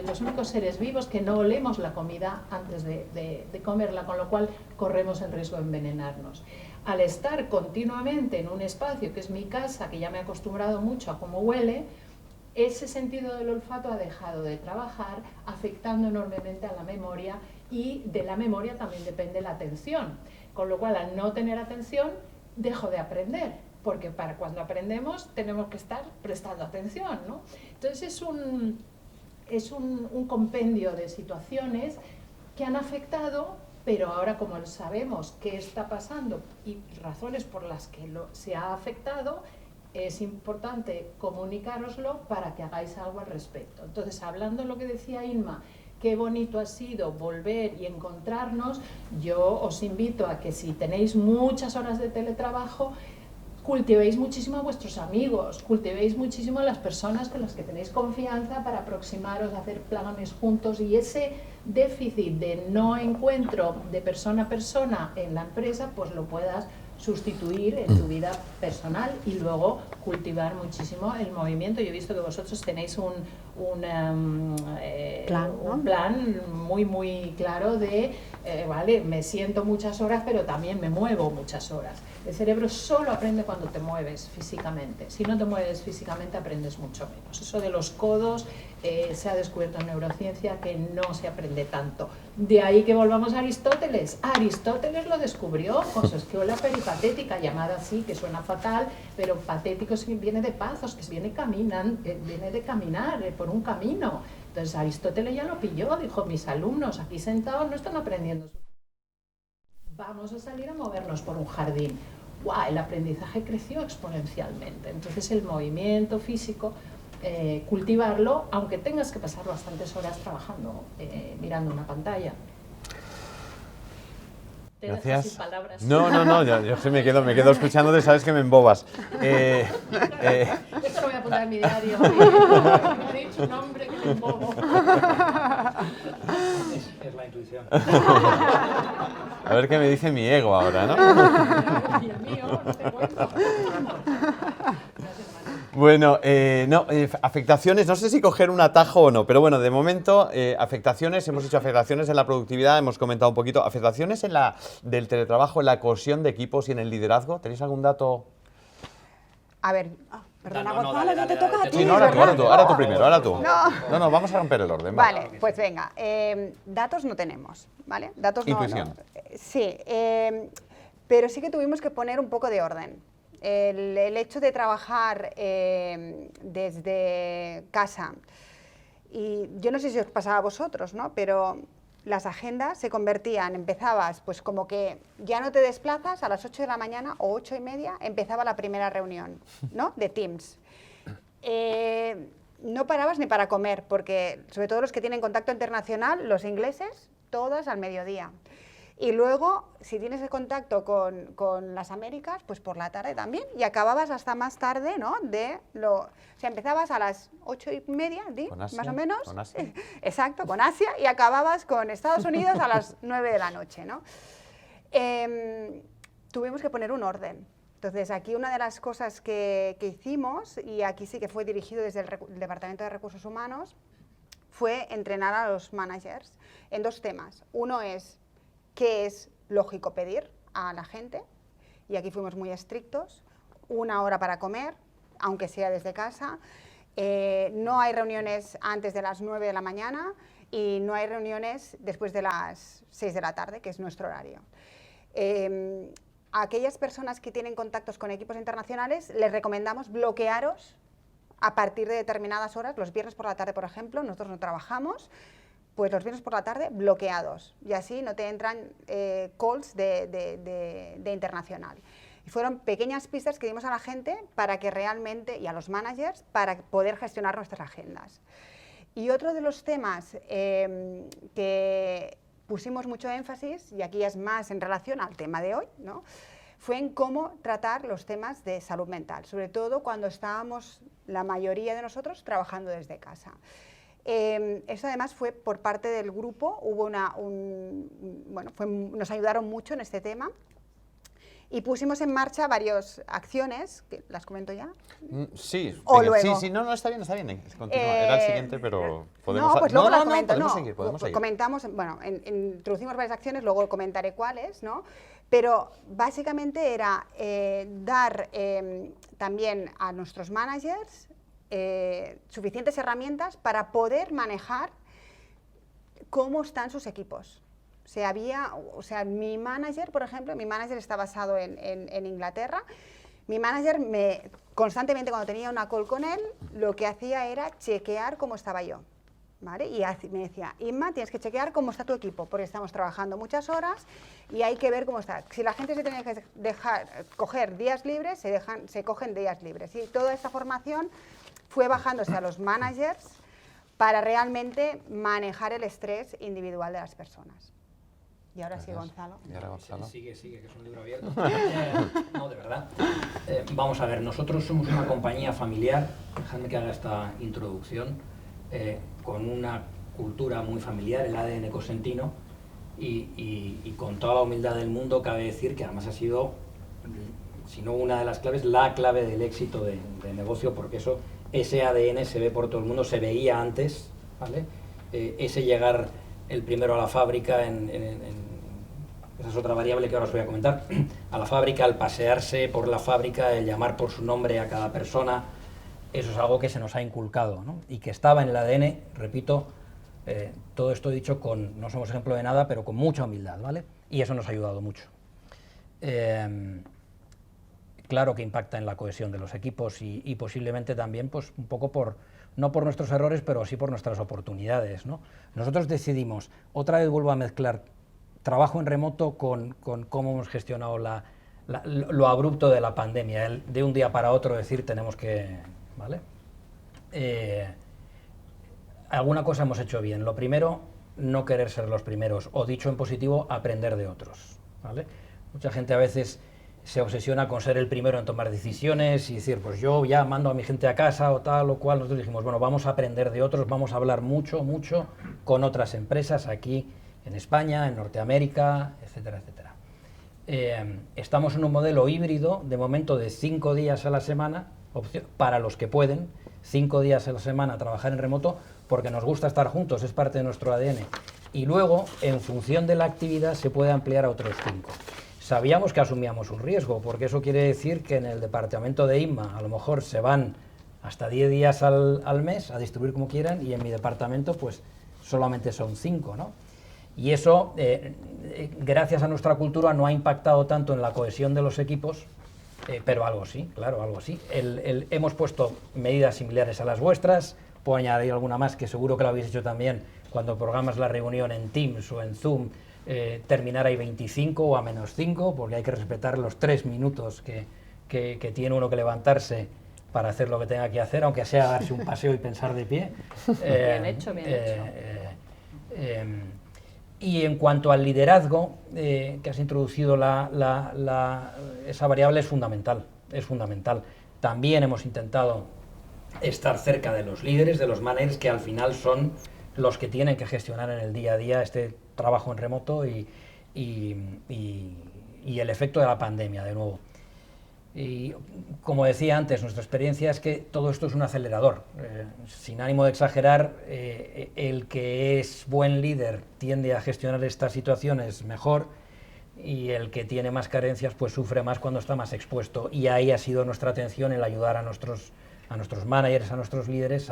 los únicos seres vivos que no olemos la comida antes de comerla, con lo cual corremos el riesgo de envenenarnos. Al estar continuamente en un espacio que es mi casa, que ya me he acostumbrado mucho a cómo huele, ese sentido del olfato ha dejado de trabajar, afectando enormemente a la memoria, y de la memoria también depende la atención, con lo cual al no tener atención dejo de aprender, porque para cuando aprendemos tenemos que estar prestando atención, ¿no? Entonces es un compendio de situaciones que han afectado, pero ahora como sabemos qué está pasando y razones por las que se ha afectado, es importante comunicároslo para que hagáis algo al respecto. Entonces, hablando de lo que decía Inma, qué bonito ha sido volver y encontrarnos, yo os invito a que si tenéis muchas horas de teletrabajo, cultivéis muchísimo a vuestros amigos, cultivéis muchísimo a las personas con las que tenéis confianza para aproximaros, a hacer planes juntos, y ese déficit de no encuentro de persona a persona en la empresa, pues lo puedas sustituir en tu vida personal y luego cultivar muchísimo el movimiento. Yo he visto que vosotros tenéis un plan muy, muy claro de, vale, me siento muchas horas, pero también me muevo muchas horas. El cerebro solo aprende cuando te mueves físicamente. Si no te mueves físicamente, aprendes mucho menos. Eso de los codos se ha descubierto en neurociencia que no se aprende tanto. De ahí que volvamos a Aristóteles. Aristóteles lo descubrió con su escuela peripatética, llamada así, que suena fatal, pero patético viene de pazos, que viene de caminar por un camino. Entonces Aristóteles ya lo pilló, dijo, mis alumnos aquí sentados no están aprendiendo. Vamos a salir a movernos por un jardín. ¡Guau! El aprendizaje creció exponencialmente. Entonces el movimiento físico, cultivarlo, aunque tengas que pasar bastantes horas trabajando, mirando una pantalla. Gracias. No, yo sí me quedo escuchándote, sabes que me embobas. Esto lo voy a apuntar en mi diario. Me ha dicho un hombre que me embobo. Es la intuición. A ver qué me dice mi ego ahora, ¿no? Y el mío, no te cuento. Bueno, afectaciones, no sé si coger un atajo o no, pero bueno, de momento, afectaciones, hemos dicho afectaciones en la productividad, hemos comentado un poquito, afectaciones del teletrabajo, en la cohesión de equipos y en el liderazgo. ¿Tenéis algún dato? A ver, perdona, Gonzalo, no te toca a ti. Sí, no, ahora tú primero, ahora tú. No, vamos a romper el orden. Vale, pues venga, datos no tenemos, ¿vale? Datos no. Intuición. Sí, pero sí que tuvimos que poner un poco de orden. El hecho de trabajar desde casa, y yo no sé si os pasaba a vosotros, ¿no? Pero las agendas se convertían, empezabas pues como que ya no te desplazas, a las 8 de la mañana o 8:30 empezaba la primera reunión, ¿no? De Teams. no parabas ni para comer, porque sobre todo los que tienen contacto internacional, los ingleses, todas al mediodía. Y luego, si tienes el contacto con las Américas, pues por la tarde también, y acababas hasta más tarde, ¿no? O sea, empezabas a las 8:30, ¿Con Asia? más o menos. ¿Con Asia? Exacto, con Asia, y acababas con Estados Unidos a las 9 de la noche, ¿no? Tuvimos que poner un orden. Entonces, aquí una de las cosas que hicimos, y aquí sí que fue dirigido desde el Departamento de Recursos Humanos, fue entrenar a los managers en 2 temas. Uno es qué es lógico pedir a la gente, y aquí fuimos muy estrictos, 1 hora para comer, aunque sea desde casa, no hay reuniones antes de las 9 de la mañana y no hay reuniones después de las 6 de la tarde, que es nuestro horario. A aquellas personas que tienen contactos con equipos internacionales les recomendamos bloquearos a partir de determinadas horas. Los viernes por la tarde, por ejemplo, nosotros no trabajamos, pues los viernes por la tarde bloqueados, y así no te entran calls de internacional. Y fueron pequeñas pistas que dimos a la gente para que realmente, y a los managers, para poder gestionar nuestras agendas. Y otro de los temas que pusimos mucho énfasis, y aquí es más en relación al tema de hoy, ¿no?, fue en cómo tratar los temas de salud mental, sobre todo cuando estábamos, la mayoría de nosotros, trabajando desde casa. Eso además fue por parte del grupo, hubo nos ayudaron mucho en este tema, y pusimos en marcha varias acciones, que las comento ya. Sí, o luego. Sí, no, está bien, continúa. Era el siguiente, pero podemos... No, pues luego las comento. Podemos seguir, podemos seguir. Comentamos, bueno, introducimos varias acciones, luego comentaré cuáles, ¿no? Pero básicamente era dar también a nuestros managers suficientes herramientas para poder manejar cómo están sus equipos. O sea, mi manager, por ejemplo, mi manager está basado en Inglaterra. Mi manager constantemente, cuando tenía una call con él, lo que hacía era chequear cómo estaba yo, ¿vale? Y me decía, Inma, tienes que chequear cómo está tu equipo, porque estamos trabajando muchas horas y hay que ver cómo está. Si la gente se tiene que coger días libres, se cogen días libres. Y toda esta formación fue bajándose a los managers para realmente manejar el estrés individual de las personas. Y ahora sí, Gonzalo. Y ahora Gonzalo. Sigue, que es un libro abierto. No, de verdad. Vamos a ver, nosotros somos una compañía familiar, dejadme que haga esta introducción, con una cultura muy familiar, el ADN cosentino, y con toda la humildad del mundo cabe decir que además ha sido, si no una de las claves, la clave del éxito del negocio, porque ese ADN se ve por todo el mundo, se veía antes, ¿vale? Ese llegar el primero a la fábrica, esa es otra variable que ahora os voy a comentar, a la fábrica, al pasearse por la fábrica, el llamar por su nombre a cada persona, eso es algo que se nos ha inculcado, ¿no? Y que estaba en el ADN, repito, todo esto dicho no somos ejemplo de nada, pero con mucha humildad, ¿vale? Y eso nos ha ayudado mucho. Claro que impacta en la cohesión de los equipos y posiblemente también, pues, un poco no por nuestros errores, pero sí por nuestras oportunidades, ¿no? Nosotros decidimos, otra vez vuelvo a mezclar trabajo en remoto con cómo hemos gestionado lo abrupto de la pandemia, de un día para otro decir tenemos que, ¿vale? Alguna cosa hemos hecho bien. Lo primero, no querer ser los primeros, o dicho en positivo, aprender de otros, ¿vale? Mucha gente a veces se obsesiona con ser el primero en tomar decisiones y decir, pues yo ya mando a mi gente a casa o tal o cual. Nosotros dijimos, bueno, vamos a aprender de otros, vamos a hablar mucho con otras empresas aquí en España, en Norteamérica, etcétera, etcétera. Estamos en un modelo híbrido, de momento de 5 días a la semana, para los que pueden, 5 días a la semana trabajar en remoto, porque nos gusta estar juntos, es parte de nuestro ADN. Y luego, en función de la actividad, se puede ampliar a otros 5. Sabíamos que asumíamos un riesgo, porque eso quiere decir que en el departamento de Inma a lo mejor se van hasta 10 días al mes a distribuir como quieran, y en mi departamento pues solamente son 5, ¿no? Y eso, gracias a nuestra cultura, no ha impactado tanto en la cohesión de los equipos, pero algo sí, claro, algo sí. Hemos puesto medidas similares a las vuestras, puedo añadir alguna más que seguro que lo habéis hecho también cuando programas la reunión en Teams o en Zoom, terminar ahí 25 o a menos 5, porque hay que respetar los 3 minutos que tiene uno que levantarse para hacer lo que tenga que hacer, aunque sea darse un paseo y pensar de pie. Bien hecho, bien hecho. Y en cuanto al liderazgo, que has introducido, esa variable es fundamental, es fundamental. También hemos intentado estar cerca de los líderes, de los managers, que al final son los que tienen que gestionar en el día a día este trabajo en remoto y el efecto de la pandemia, de nuevo. Y como decía antes, nuestra experiencia es que todo esto es un acelerador. Sin ánimo de exagerar, el que es buen líder tiende a gestionar estas situaciones mejor, y el que tiene más carencias pues sufre más cuando está más expuesto. Y ahí ha sido nuestra atención, el ayudar a nuestros managers, a nuestros líderes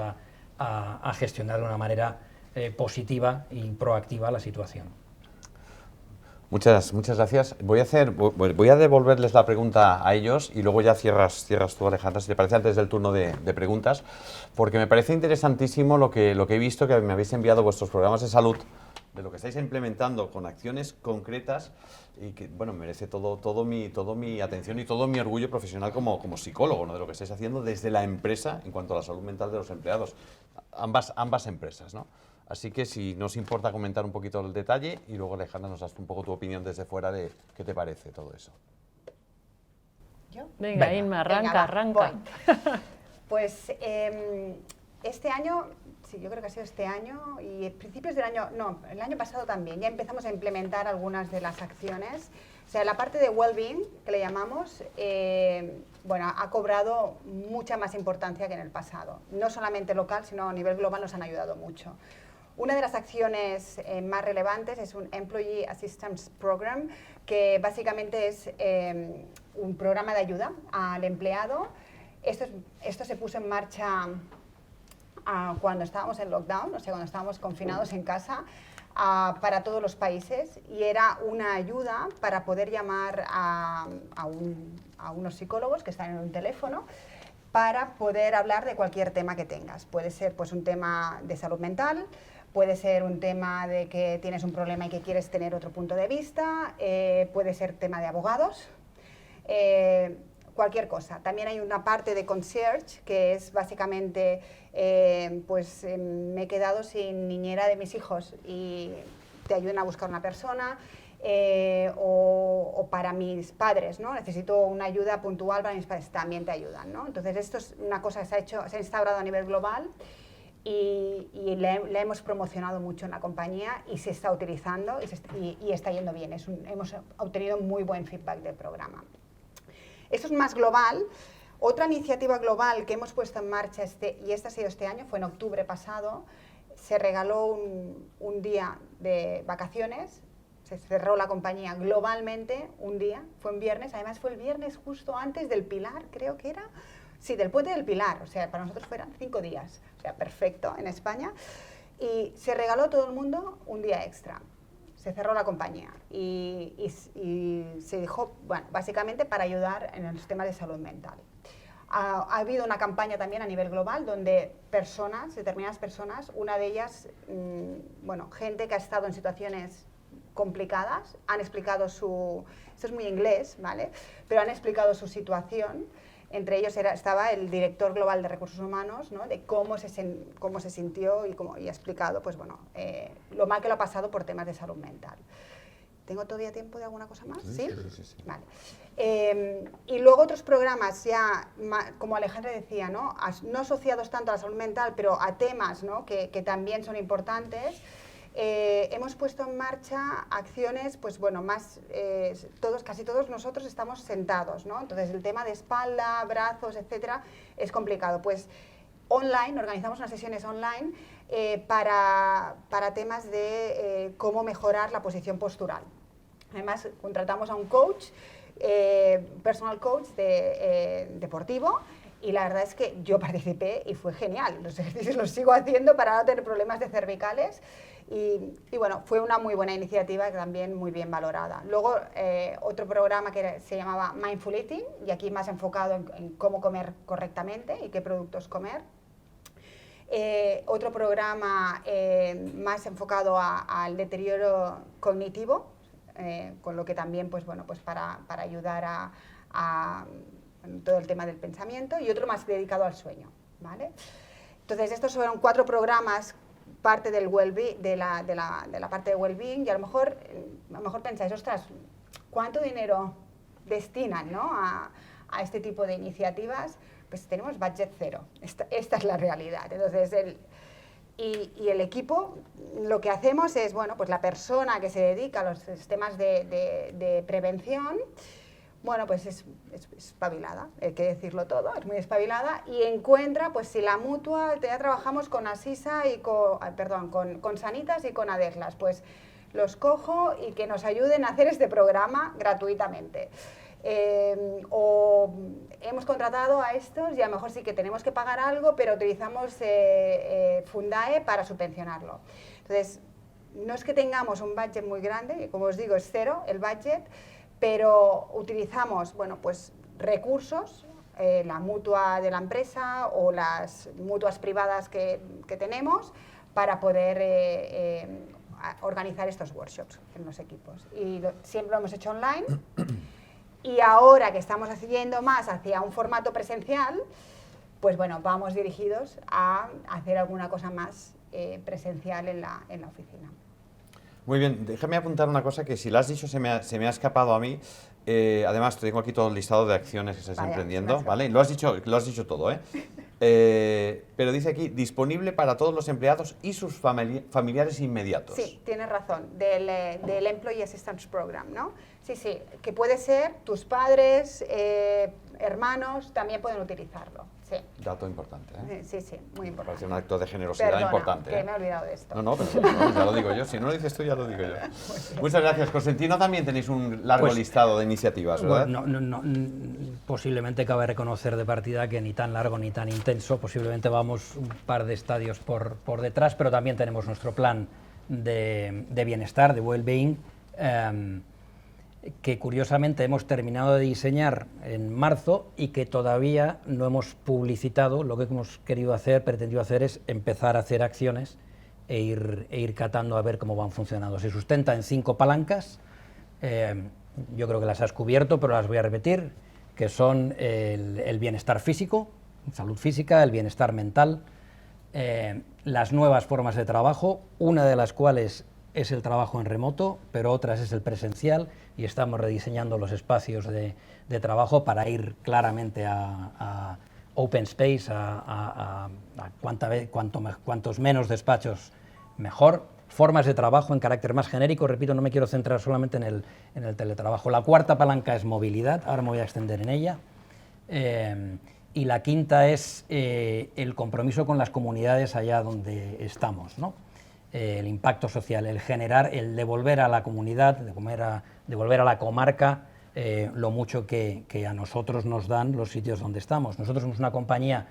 a gestionar de una manera positiva y proactiva la situación. Muchas gracias. Voy a devolverles la pregunta a ellos y luego ya cierras tú, Alejandra, si te parece, antes del turno de preguntas, porque me parece interesantísimo lo que he visto, que me habéis enviado vuestros programas de salud, de lo que estáis implementando con acciones concretas y que, bueno, merece todo mi atención y todo mi orgullo profesional como psicólogo, ¿no?, de lo que estáis haciendo desde la empresa en cuanto a la salud mental de los empleados, ambas empresas, ¿no? Así que si nos importa comentar un poquito el detalle y luego, Alejandra, nos das un poco tu opinión desde fuera de qué te parece todo eso. ¿Yo? Venga, Inma, arranca. Pues este año, sí, yo creo que ha sido este año y principios del año, no, el año pasado también, ya empezamos a implementar algunas de las acciones. O sea, la parte de well-being, que le llamamos, bueno, ha cobrado mucha más importancia que en el pasado. No solamente local, sino a nivel global nos han ayudado mucho. Una de las acciones más relevantes es un Employee Assistance Program, que básicamente es un programa de ayuda al empleado. Esto se puso en marcha cuando estábamos en lockdown, o sea, cuando estábamos confinados en casa, para todos los países, y era una ayuda para poder llamar a unos psicólogos que están en un teléfono para poder hablar de cualquier tema que tengas. Puede ser pues un tema de salud mental, puede ser un tema de que tienes un problema y que quieres tener otro punto de vista, puede ser tema de abogados, cualquier cosa. También hay una parte de concierge, que es básicamente, me he quedado sin niñera de mis hijos y te ayudan a buscar una persona, o para mis padres, ¿no? Necesito una ayuda puntual para mis padres, también te ayudan, ¿no? Entonces esto es una cosa que se ha instaurado a nivel global y la hemos promocionado mucho en la compañía y se está utilizando y está yendo bien. Hemos obtenido muy buen feedback del programa. Esto es más global. Otra iniciativa global que hemos puesto en marcha, y esta ha sido este año, fue en octubre pasado, se regaló un día de vacaciones, se cerró la compañía globalmente un día, fue un viernes, además fue el viernes justo antes del Pilar, creo que era, sí, del Puente del Pilar, o sea, para nosotros fueron 5 días, o sea, perfecto en España, y se regaló a todo el mundo un día extra. Se cerró la compañía y se dejó, bueno, básicamente para ayudar en los temas de salud mental. Ha habido una campaña también a nivel global donde determinadas personas, una de ellas, bueno, gente que ha estado en situaciones complicadas, han explicado esto es muy inglés, ¿vale?, pero han explicado su situación. Entre ellos estaba el director global de recursos humanos, ¿no?, de cómo se sintió y ha explicado, pues bueno, lo mal que lo ha pasado por temas de salud mental. ¿Tengo todavía tiempo de alguna cosa más? ¿Sí? Sí. Vale. Y luego otros programas ya, como Alejandra decía, ¿no?, no asociados tanto a la salud mental, pero a temas, ¿no?, que también son importantes. Hemos puesto en marcha acciones, pues bueno, casi todos nosotros estamos sentados, ¿no? Entonces el tema de espalda, brazos, etcétera, es complicado. Pues online, organizamos unas sesiones online para temas de cómo mejorar la posición postural. Además, contratamos a un coach, personal coach deportivo, y la verdad es que yo participé y fue genial. Los ejercicios los sigo haciendo para no tener problemas de cervicales. Y bueno, fue una muy buena iniciativa, también muy bien valorada. Luego, otro programa que se llamaba Mindful Eating, y aquí más enfocado en cómo comer correctamente y qué productos comer. Otro programa más enfocado al deterioro cognitivo, con lo que también, pues bueno, pues para ayudar a en todo el tema del pensamiento, y otro más dedicado al sueño, ¿vale? Entonces, estos son 4 programas, parte del de la parte de well-being, y a lo mejor pensáis, ostras, ¿cuánto dinero destinan, ¿no?, a este tipo de iniciativas? Pues tenemos budget cero, esta es la realidad. Entonces, el equipo, lo que hacemos es, bueno, pues la persona que se dedica a los temas de prevención, bueno, pues es espabilada, hay que decirlo todo, es muy espabilada, y encuentra, pues si la mutua, ya trabajamos con Asisa y con Sanitas y con Adeslas, pues los cojo y que nos ayuden a hacer este programa gratuitamente. O hemos contratado a estos y a lo mejor sí que tenemos que pagar algo, pero utilizamos Fundae para subvencionarlo. Entonces, no es que tengamos un budget muy grande, como os digo, es cero el budget, pero utilizamos, bueno, pues recursos, la mutua de la empresa o las mutuas privadas que tenemos para poder organizar estos workshops en los equipos. Y siempre lo hemos hecho online. Y ahora que estamos haciendo más hacia un formato presencial, pues bueno, vamos dirigidos a hacer alguna cosa más presencial en la oficina. Muy bien, déjame apuntar una cosa que si lo has dicho se me ha escapado a mí. Además, tengo aquí todo el listado de acciones que estáis emprendiendo, ¿vale? Lo has dicho todo, ¿eh? Pero dice aquí, disponible para todos los empleados y sus familiares inmediatos. Sí, tienes razón, del Employee Assistance Program, ¿no? Sí, que puede ser tus padres, hermanos, también pueden utilizarlo. Sí. Dato importante, ¿eh? Sí, muy importante. Parece un acto de generosidad importante. Que me he olvidado de esto. No, pero ya lo digo yo. Si no lo dices tú, ya lo digo yo. Muchas gracias. Cosentino, también tenéis un largo listado de iniciativas, ¿verdad? Bueno, no, posiblemente cabe reconocer de partida que ni tan largo ni tan intenso. Posiblemente vamos un par de estadios por detrás, pero también tenemos nuestro plan de bienestar, de well-being, que curiosamente hemos terminado de diseñar en marzo y que todavía no hemos publicitado. Lo que hemos pretendido hacer es empezar a hacer acciones e ir catando a ver cómo van funcionando. Se sustenta en 5 palancas, yo creo que las has cubierto, pero las voy a repetir, que son el bienestar físico, salud física, el bienestar mental, las nuevas formas de trabajo, una de las cuales es el trabajo en remoto, pero otras es el presencial, y estamos rediseñando los espacios de trabajo para ir claramente a open space, a cuantos menos despachos mejor. Formas de trabajo en carácter más genérico, repito, no me quiero centrar solamente en el teletrabajo. La 4ª palanca es movilidad, ahora me voy a extender en ella. Y la 5ª es el compromiso con las comunidades allá donde estamos, ¿no? El impacto social, el generar, el devolver a la comunidad, devolver a la comarca lo mucho que a nosotros nos dan los sitios donde estamos. Nosotros somos una compañía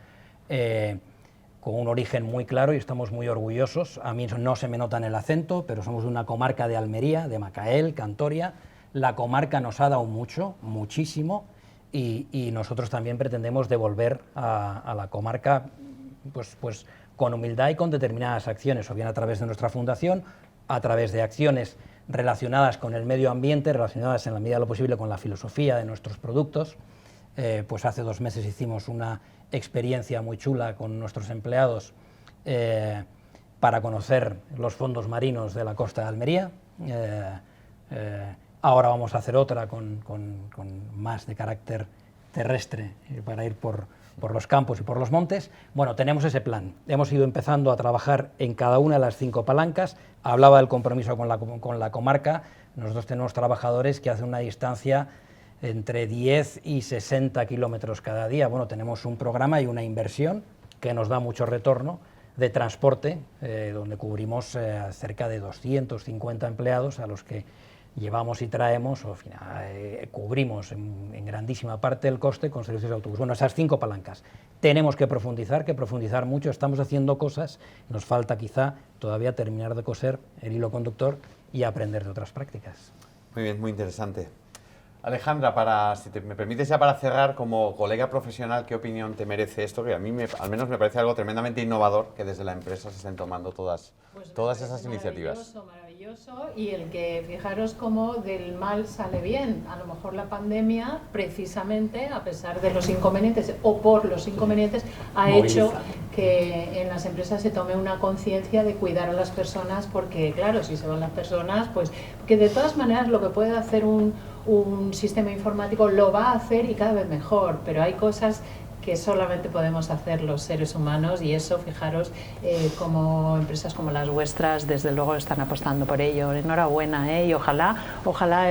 con un origen muy claro y estamos muy orgullosos. A mí no se me nota en el acento, pero somos de una comarca de Almería, de Macael, Cantoria. La comarca nos ha dado mucho, muchísimo, y nosotros también pretendemos devolver a la comarca pues con humildad y con determinadas acciones, o bien a través de nuestra fundación, a través de acciones relacionadas con el medio ambiente, relacionadas en la medida de lo posible con la filosofía de nuestros productos. Pues hace 2 meses hicimos una experiencia muy chula con nuestros empleados para conocer los fondos marinos de la costa de Almería. Ahora vamos a hacer otra con más de carácter terrestre para ir por los campos y por los montes. Bueno, tenemos ese plan. Hemos ido empezando a trabajar en cada una de las 5 palancas. Hablaba del compromiso con la comarca. Nosotros tenemos trabajadores que hacen una distancia entre 10 y 60 kilómetros cada día. Bueno, tenemos un programa y una inversión que nos da mucho retorno de transporte, donde cubrimos cerca de 250 empleados a los que llevamos y traemos, o al final, cubrimos en grandísima parte el coste con servicios de autobús. Bueno, esas 5 palancas. Tenemos que profundizar mucho, estamos haciendo cosas, nos falta quizá todavía terminar de coser el hilo conductor y aprender de otras prácticas. Muy bien, muy interesante. Alejandra, si me permites ya para cerrar, como colega profesional, ¿qué opinión te merece esto? Que a mí al menos me parece algo tremendamente innovador que desde la empresa se estén tomando todas esas iniciativas. Maravilloso. maravilloso, y el que, fijaros cómo del mal sale bien. A lo mejor la pandemia, precisamente, a pesar de los inconvenientes o por los inconvenientes, ha hecho que en las empresas se tome una conciencia de cuidar a las personas, porque claro, si se van las personas, pues que de todas maneras lo que puede hacer un sistema informático lo va a hacer y cada vez mejor, pero hay cosas que solamente podemos hacer los seres humanos, y eso, fijaros, como empresas como las vuestras, desde luego están apostando por ello. Enhorabuena, y ojalá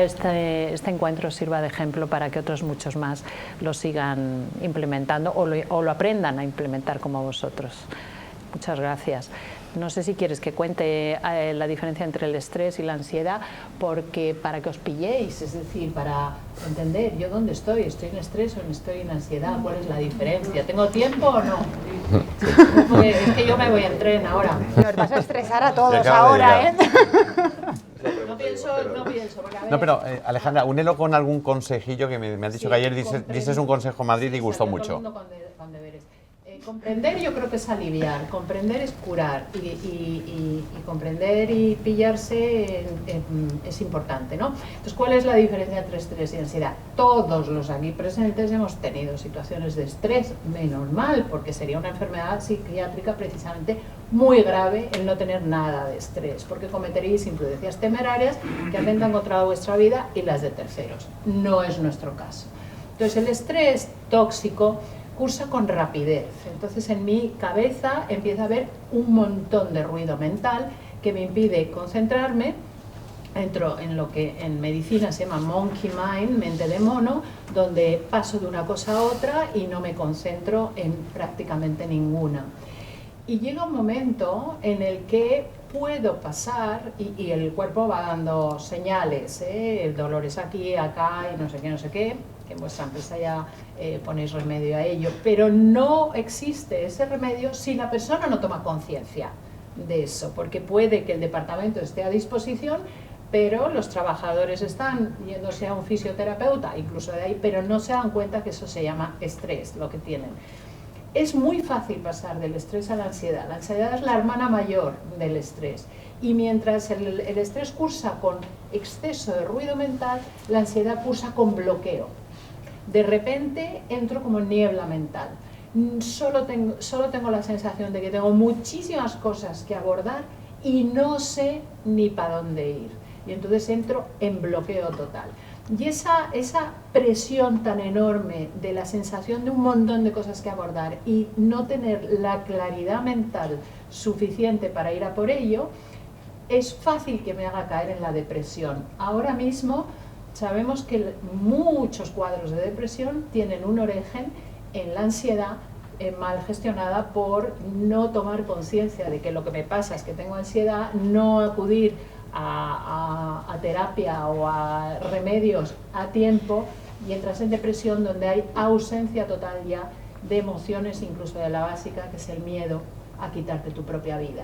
este encuentro sirva de ejemplo para que otros muchos más lo sigan implementando o lo aprendan a implementar como vosotros. Muchas gracias. No sé si quieres que cuente la diferencia entre el estrés y la ansiedad, porque para que os pilléis, es decir, para entender yo dónde estoy en estrés o estoy en ansiedad, cuál es la diferencia, ¿tengo tiempo o no? Porque es que yo me voy en tren ahora. Nos vas a estresar a todos ahora, ¿eh? No pienso, porque a ver, No, pero Alejandra, únelo con algún consejillo que me has dicho, sí, que ayer dices un consejo en Madrid, sí, y gustó mucho. Con deberes. Comprender, yo creo que es aliviar, comprender es curar, y comprender y pillarse es importante, ¿no? Entonces, ¿cuál es la diferencia entre estrés y ansiedad? Todos los aquí presentes hemos tenido situaciones de estrés, menos mal, porque sería una enfermedad psiquiátrica precisamente muy grave el no tener nada de estrés, porque cometeréis imprudencias temerarias que atentan contra vuestra vida y las de terceros. No es nuestro caso. Entonces, el estrés tóxico cursa con rapidez, entonces en mi cabeza empieza a haber un montón de ruido mental que me impide concentrarme. Entro en lo que en medicina se llama monkey mind, mente de mono, donde paso de una cosa a otra y no me concentro en prácticamente ninguna. Y llega un momento en el que puedo pasar, y el cuerpo va dando señales, dolores aquí, acá y no sé qué, que en vuestra empresa ya ponéis remedio a ello, pero no existe ese remedio si la persona no toma conciencia de eso, porque puede que el departamento esté a disposición, pero los trabajadores están yéndose a un fisioterapeuta, incluso de ahí, pero no se dan cuenta que eso se llama estrés, lo que tienen. Es muy fácil pasar del estrés a la ansiedad. La ansiedad es la hermana mayor del estrés. Y mientras el estrés cursa con exceso de ruido mental, la ansiedad cursa con bloqueo. De repente entro como en niebla mental. Solo tengo la sensación de que tengo muchísimas cosas que abordar y no sé ni para dónde ir. Y entonces entro en bloqueo total. Y esa presión tan enorme de la sensación de un montón de cosas que abordar y no tener la claridad mental suficiente para ir a por ello, es fácil que me haga caer en la depresión. Ahora mismo sabemos que muchos cuadros de depresión tienen un origen en la ansiedad mal gestionada por no tomar conciencia de que lo que me pasa es que tengo ansiedad, no acudir a terapia o a remedios a tiempo, y entras en depresión donde hay ausencia total ya de emociones, incluso de la básica, que es el miedo a quitarte tu propia vida.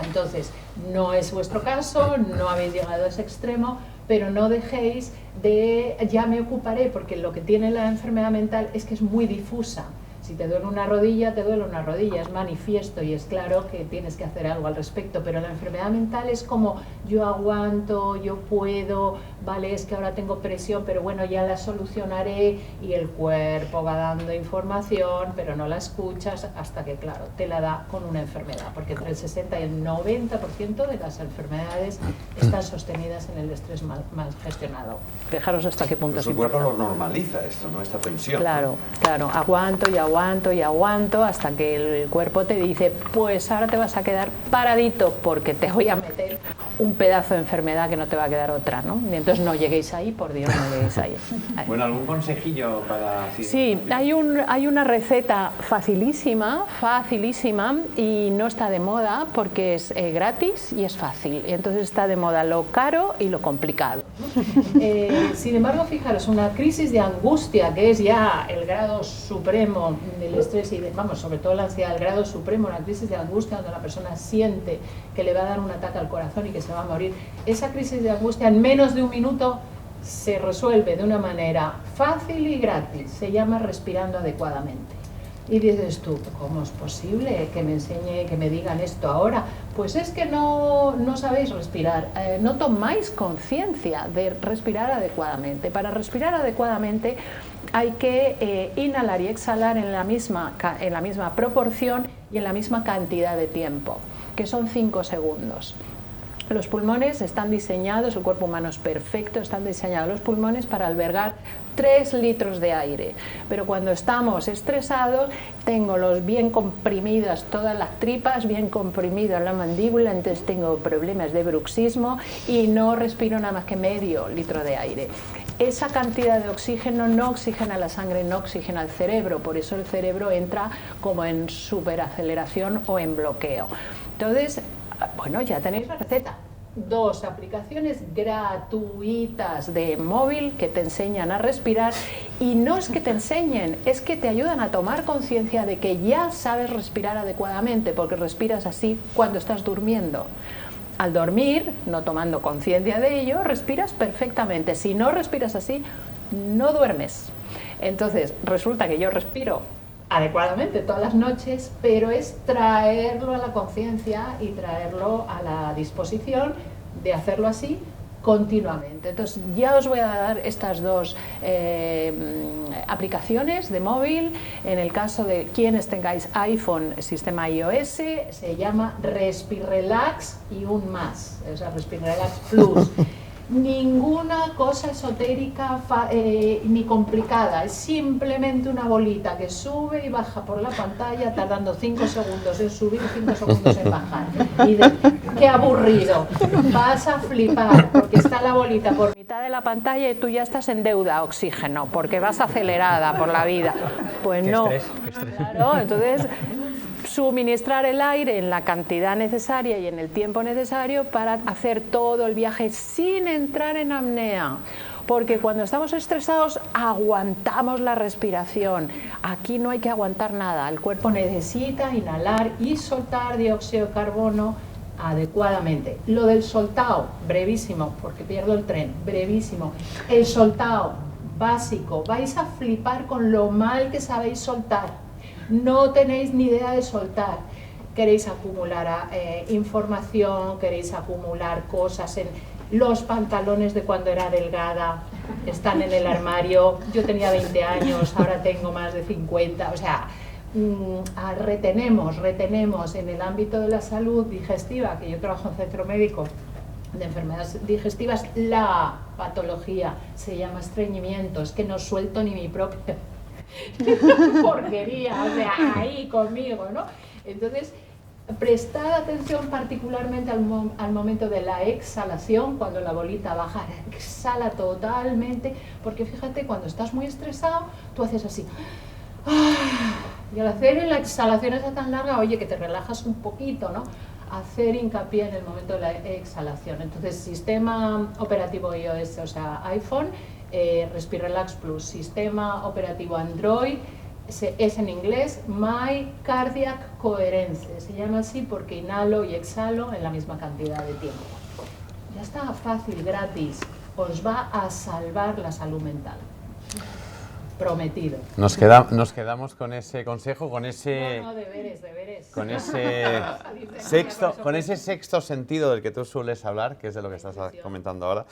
Entonces, no es vuestro caso, no habéis llegado a ese extremo, pero no dejéis de ya me ocuparé, porque lo que tiene la enfermedad mental es que es muy difusa. Si te duele una rodilla, te duele una rodilla, es manifiesto y es claro que tienes que hacer algo al respecto, pero la enfermedad mental es como yo aguanto, yo puedo, vale, es que ahora tengo presión, pero bueno, ya la solucionaré, y el cuerpo va dando información, pero no la escuchas hasta que, claro, te la da con una enfermedad, porque entre el 60 y el 90% de las enfermedades están sostenidas en el estrés mal gestionado. Fijaros hasta qué punto es importante. El cuerpo lo normaliza esto, ¿no? Esta tensión. Claro, claro, aguanto y aguanto hasta que el cuerpo te dice, pues ahora te vas a quedar paradito porque te voy a meter un pedazo de enfermedad que no te va a quedar otra, ¿no? Y entonces no lleguéis ahí, por Dios, no lleguéis ahí. Bueno, ¿algún consejillo para...? Sí, hay una receta facilísima, y no está de moda porque es gratis y es fácil. Y entonces está de moda lo caro y lo complicado. Sin embargo, fijaros, una crisis de angustia, que es ya el grado supremo del estrés y sobre todo la ansiedad, el grado supremo, una crisis de angustia donde la persona siente que le va a dar un ataque al corazón y que se va a morir. Esa crisis de angustia en menos de un minuto se resuelve de una manera fácil y gratis, se llama respirando adecuadamente. Y dices tú, ¿cómo es posible que me enseñe, que me digan esto ahora? Pues es que no sabéis respirar, no tomáis conciencia de respirar adecuadamente. Para respirar adecuadamente hay que inhalar y exhalar en la misma proporción y en la misma cantidad de tiempo, que son 5 segundos. Los pulmones están diseñados, el cuerpo humano es perfecto, están diseñados los pulmones para albergar 3 litros de aire, pero cuando estamos estresados tengo los bien comprimidas todas las tripas, bien comprimido la mandíbula, entonces tengo problemas de bruxismo y no respiro nada más que medio litro de aire. Esa cantidad de oxígeno no oxigena la sangre, no oxigena el cerebro, por eso el cerebro entra como en superaceleración o en bloqueo. Entonces, bueno, ya tenéis la receta. 2 aplicaciones gratuitas de móvil que te enseñan a respirar, y no es que te enseñen, es que te ayudan a tomar conciencia de que ya sabes respirar adecuadamente, porque respiras así cuando estás durmiendo. Al dormir, no tomando conciencia de ello, respiras perfectamente. Si no respiras así, no duermes. Entonces, resulta que yo respiro adecuadamente todas las noches, pero es traerlo a la conciencia y traerlo a la disposición de hacerlo así continuamente. Entonces ya os voy a dar estas 2 aplicaciones de móvil. En el caso de quienes tengáis iPhone, sistema iOS, se llama Respirelax y un más, o sea, Respirelax Plus. Ninguna cosa esotérica ni complicada, es simplemente una bolita que sube y baja por la pantalla tardando 5 segundos en subir y 5 segundos en bajar. Y ¡qué aburrido! Vas a flipar porque está la bolita por mitad de la pantalla y tú ya estás en deuda oxígeno porque vas acelerada por la vida. Pues qué no, estrés. Claro, entonces suministrar el aire en la cantidad necesaria y en el tiempo necesario para hacer todo el viaje sin entrar en apnea. Porque cuando estamos estresados aguantamos la respiración. Aquí no hay que aguantar nada. El cuerpo necesita inhalar y soltar dióxido de carbono adecuadamente. Lo del soltado, brevísimo, porque pierdo el tren, brevísimo. El soltado básico, vais a flipar con lo mal que sabéis soltar. No tenéis ni idea de soltar. Queréis acumular información, queréis acumular cosas en los pantalones de cuando era delgada, están en el armario. Yo tenía 20 años, ahora tengo más de 50. O sea, retenemos en el ámbito de la salud digestiva, que yo trabajo en centro médico de enfermedades digestivas, la patología se llama estreñimiento, es que no suelto ni mi propia porquería, o sea, ahí conmigo, ¿no? Entonces, prestad atención particularmente al momento de la exhalación, cuando la bolita baja, exhala totalmente, porque fíjate, cuando estás muy estresado, tú haces así, y al hacer la exhalación esa tan larga, oye, que te relajas un poquito, ¿no? Hacer hincapié en el momento de la exhalación. Entonces, sistema operativo iOS, o sea, iPhone, Respirelax Plus, sistema operativo Android, es en inglés, My Cardiac Coherence, se llama así porque inhalo y exhalo en la misma cantidad de tiempo. Ya está, fácil, gratis, os va a salvar la salud mental. Prometido. Nos quedamos con ese consejo, con ese... No, deberes. Con ese sexto sentido del que tú sueles hablar, que es de lo que estás comentando ahora,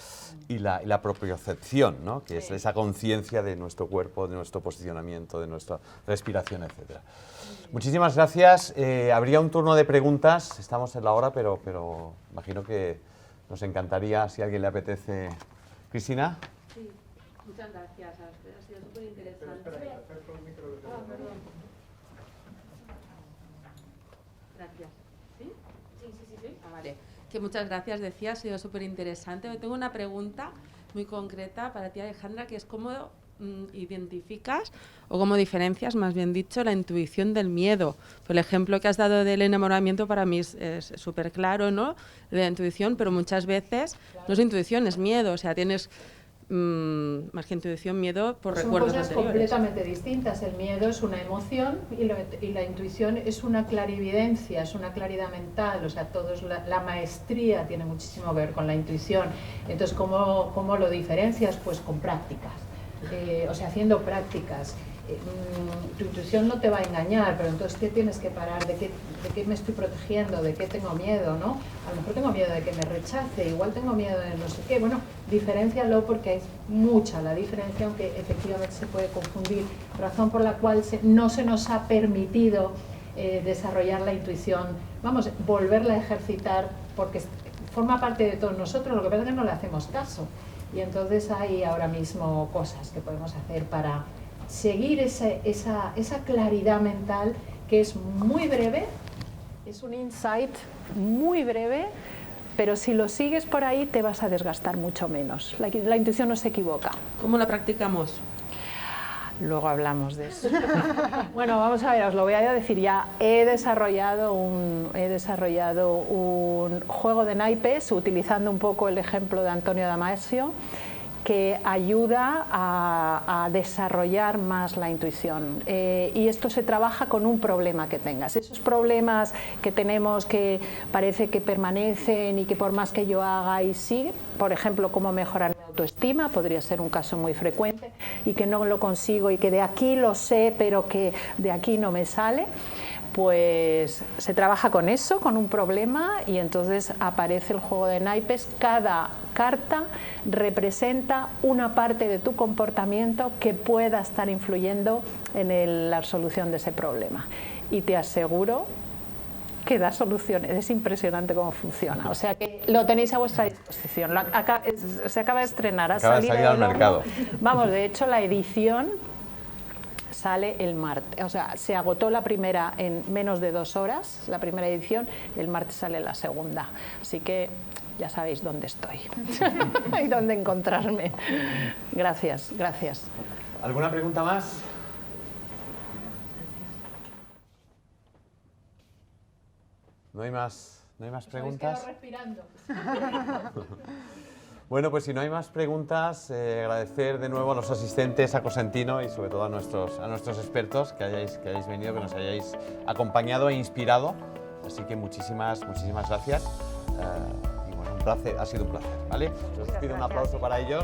y la propiocepción, ¿no? Que es esa conciencia de nuestro cuerpo, de nuestro posicionamiento, de nuestra respiración, etc. Muchísimas gracias. Habría un turno de preguntas, estamos en la hora, pero imagino que nos encantaría, si a alguien le apetece. ¿Cristina? Sí, muchas gracias. Ha sido súper interesante. Gracias. ¿Sí? Sí. Vale. Que muchas gracias, decía, ha sido súper interesante. Yo tengo una pregunta muy concreta para ti, Alejandra, que es cómo identificas o cómo diferencias, más bien dicho, la intuición del miedo. Por el ejemplo que has dado del enamoramiento para mí es súper claro, ¿no? De la intuición, pero muchas veces no es intuición, es miedo. O sea, tienes más que intuición, miedo por recuerdos anteriores. Son cosas completamente distintas. El miedo es una emoción y la intuición es una clarividencia, es una claridad mental. O sea, la maestría tiene muchísimo que ver con la intuición. Entonces, ¿cómo lo diferencias? Pues con prácticas. haciendo prácticas. Tu intuición no te va a engañar, pero entonces ¿qué tienes que parar? ¿De qué me estoy protegiendo? ¿De qué tengo miedo? ¿No? A lo mejor tengo miedo de que me rechace, igual tengo miedo de no sé qué. Bueno, diferéncialo porque es mucha la diferencia, aunque efectivamente se puede confundir. Razón por la cual no se nos ha permitido desarrollar la intuición, vamos, volverla a ejercitar, porque forma parte de todos nosotros, lo que pasa es que no le hacemos caso. Y entonces hay ahora mismo cosas que podemos hacer para seguir esa claridad mental, que es muy breve, es un insight muy breve, pero si lo sigues por ahí te vas a desgastar mucho menos. La intuición no se equivoca. ¿Cómo la practicamos? Luego hablamos de eso. Bueno, vamos a ver, os lo voy a decir ya. He desarrollado un juego de naipes utilizando un poco el ejemplo de Antonio Damasio, que ayuda a desarrollar más la intuición. Y esto se trabaja con un problema que tengas. Esos problemas que tenemos que parece que permanecen y que por más que yo haga y sigue, por ejemplo, cómo mejorar mi autoestima, podría ser un caso muy frecuente, y que no lo consigo y que de aquí lo sé, pero que de aquí no me sale. Pues se trabaja con eso, con un problema, y entonces aparece el juego de naipes. Cada carta representa una parte de tu comportamiento que pueda estar influyendo en la solución de ese problema. Y te aseguro que da soluciones. Es impresionante cómo funciona. O sea que lo tenéis a vuestra disposición. Se acaba de estrenar, ha salido al mercado. Vamos, de hecho la edición sale el martes, o sea, se agotó la primera en menos de 2 horas, la primera edición, el martes sale la segunda, así que ya sabéis dónde estoy y dónde encontrarme. Gracias, gracias. ¿Alguna pregunta más? ¿No hay más preguntas? Os habéis quedado respirando. Bueno, pues si no hay más preguntas, agradecer de nuevo a los asistentes, a Cosentino y sobre todo a nuestros expertos que hayáis venido, que nos hayáis acompañado e inspirado. Así que muchísimas gracias. Y bueno, un placer, ha sido un placer, ¿vale? Os pido un aplauso para ellos.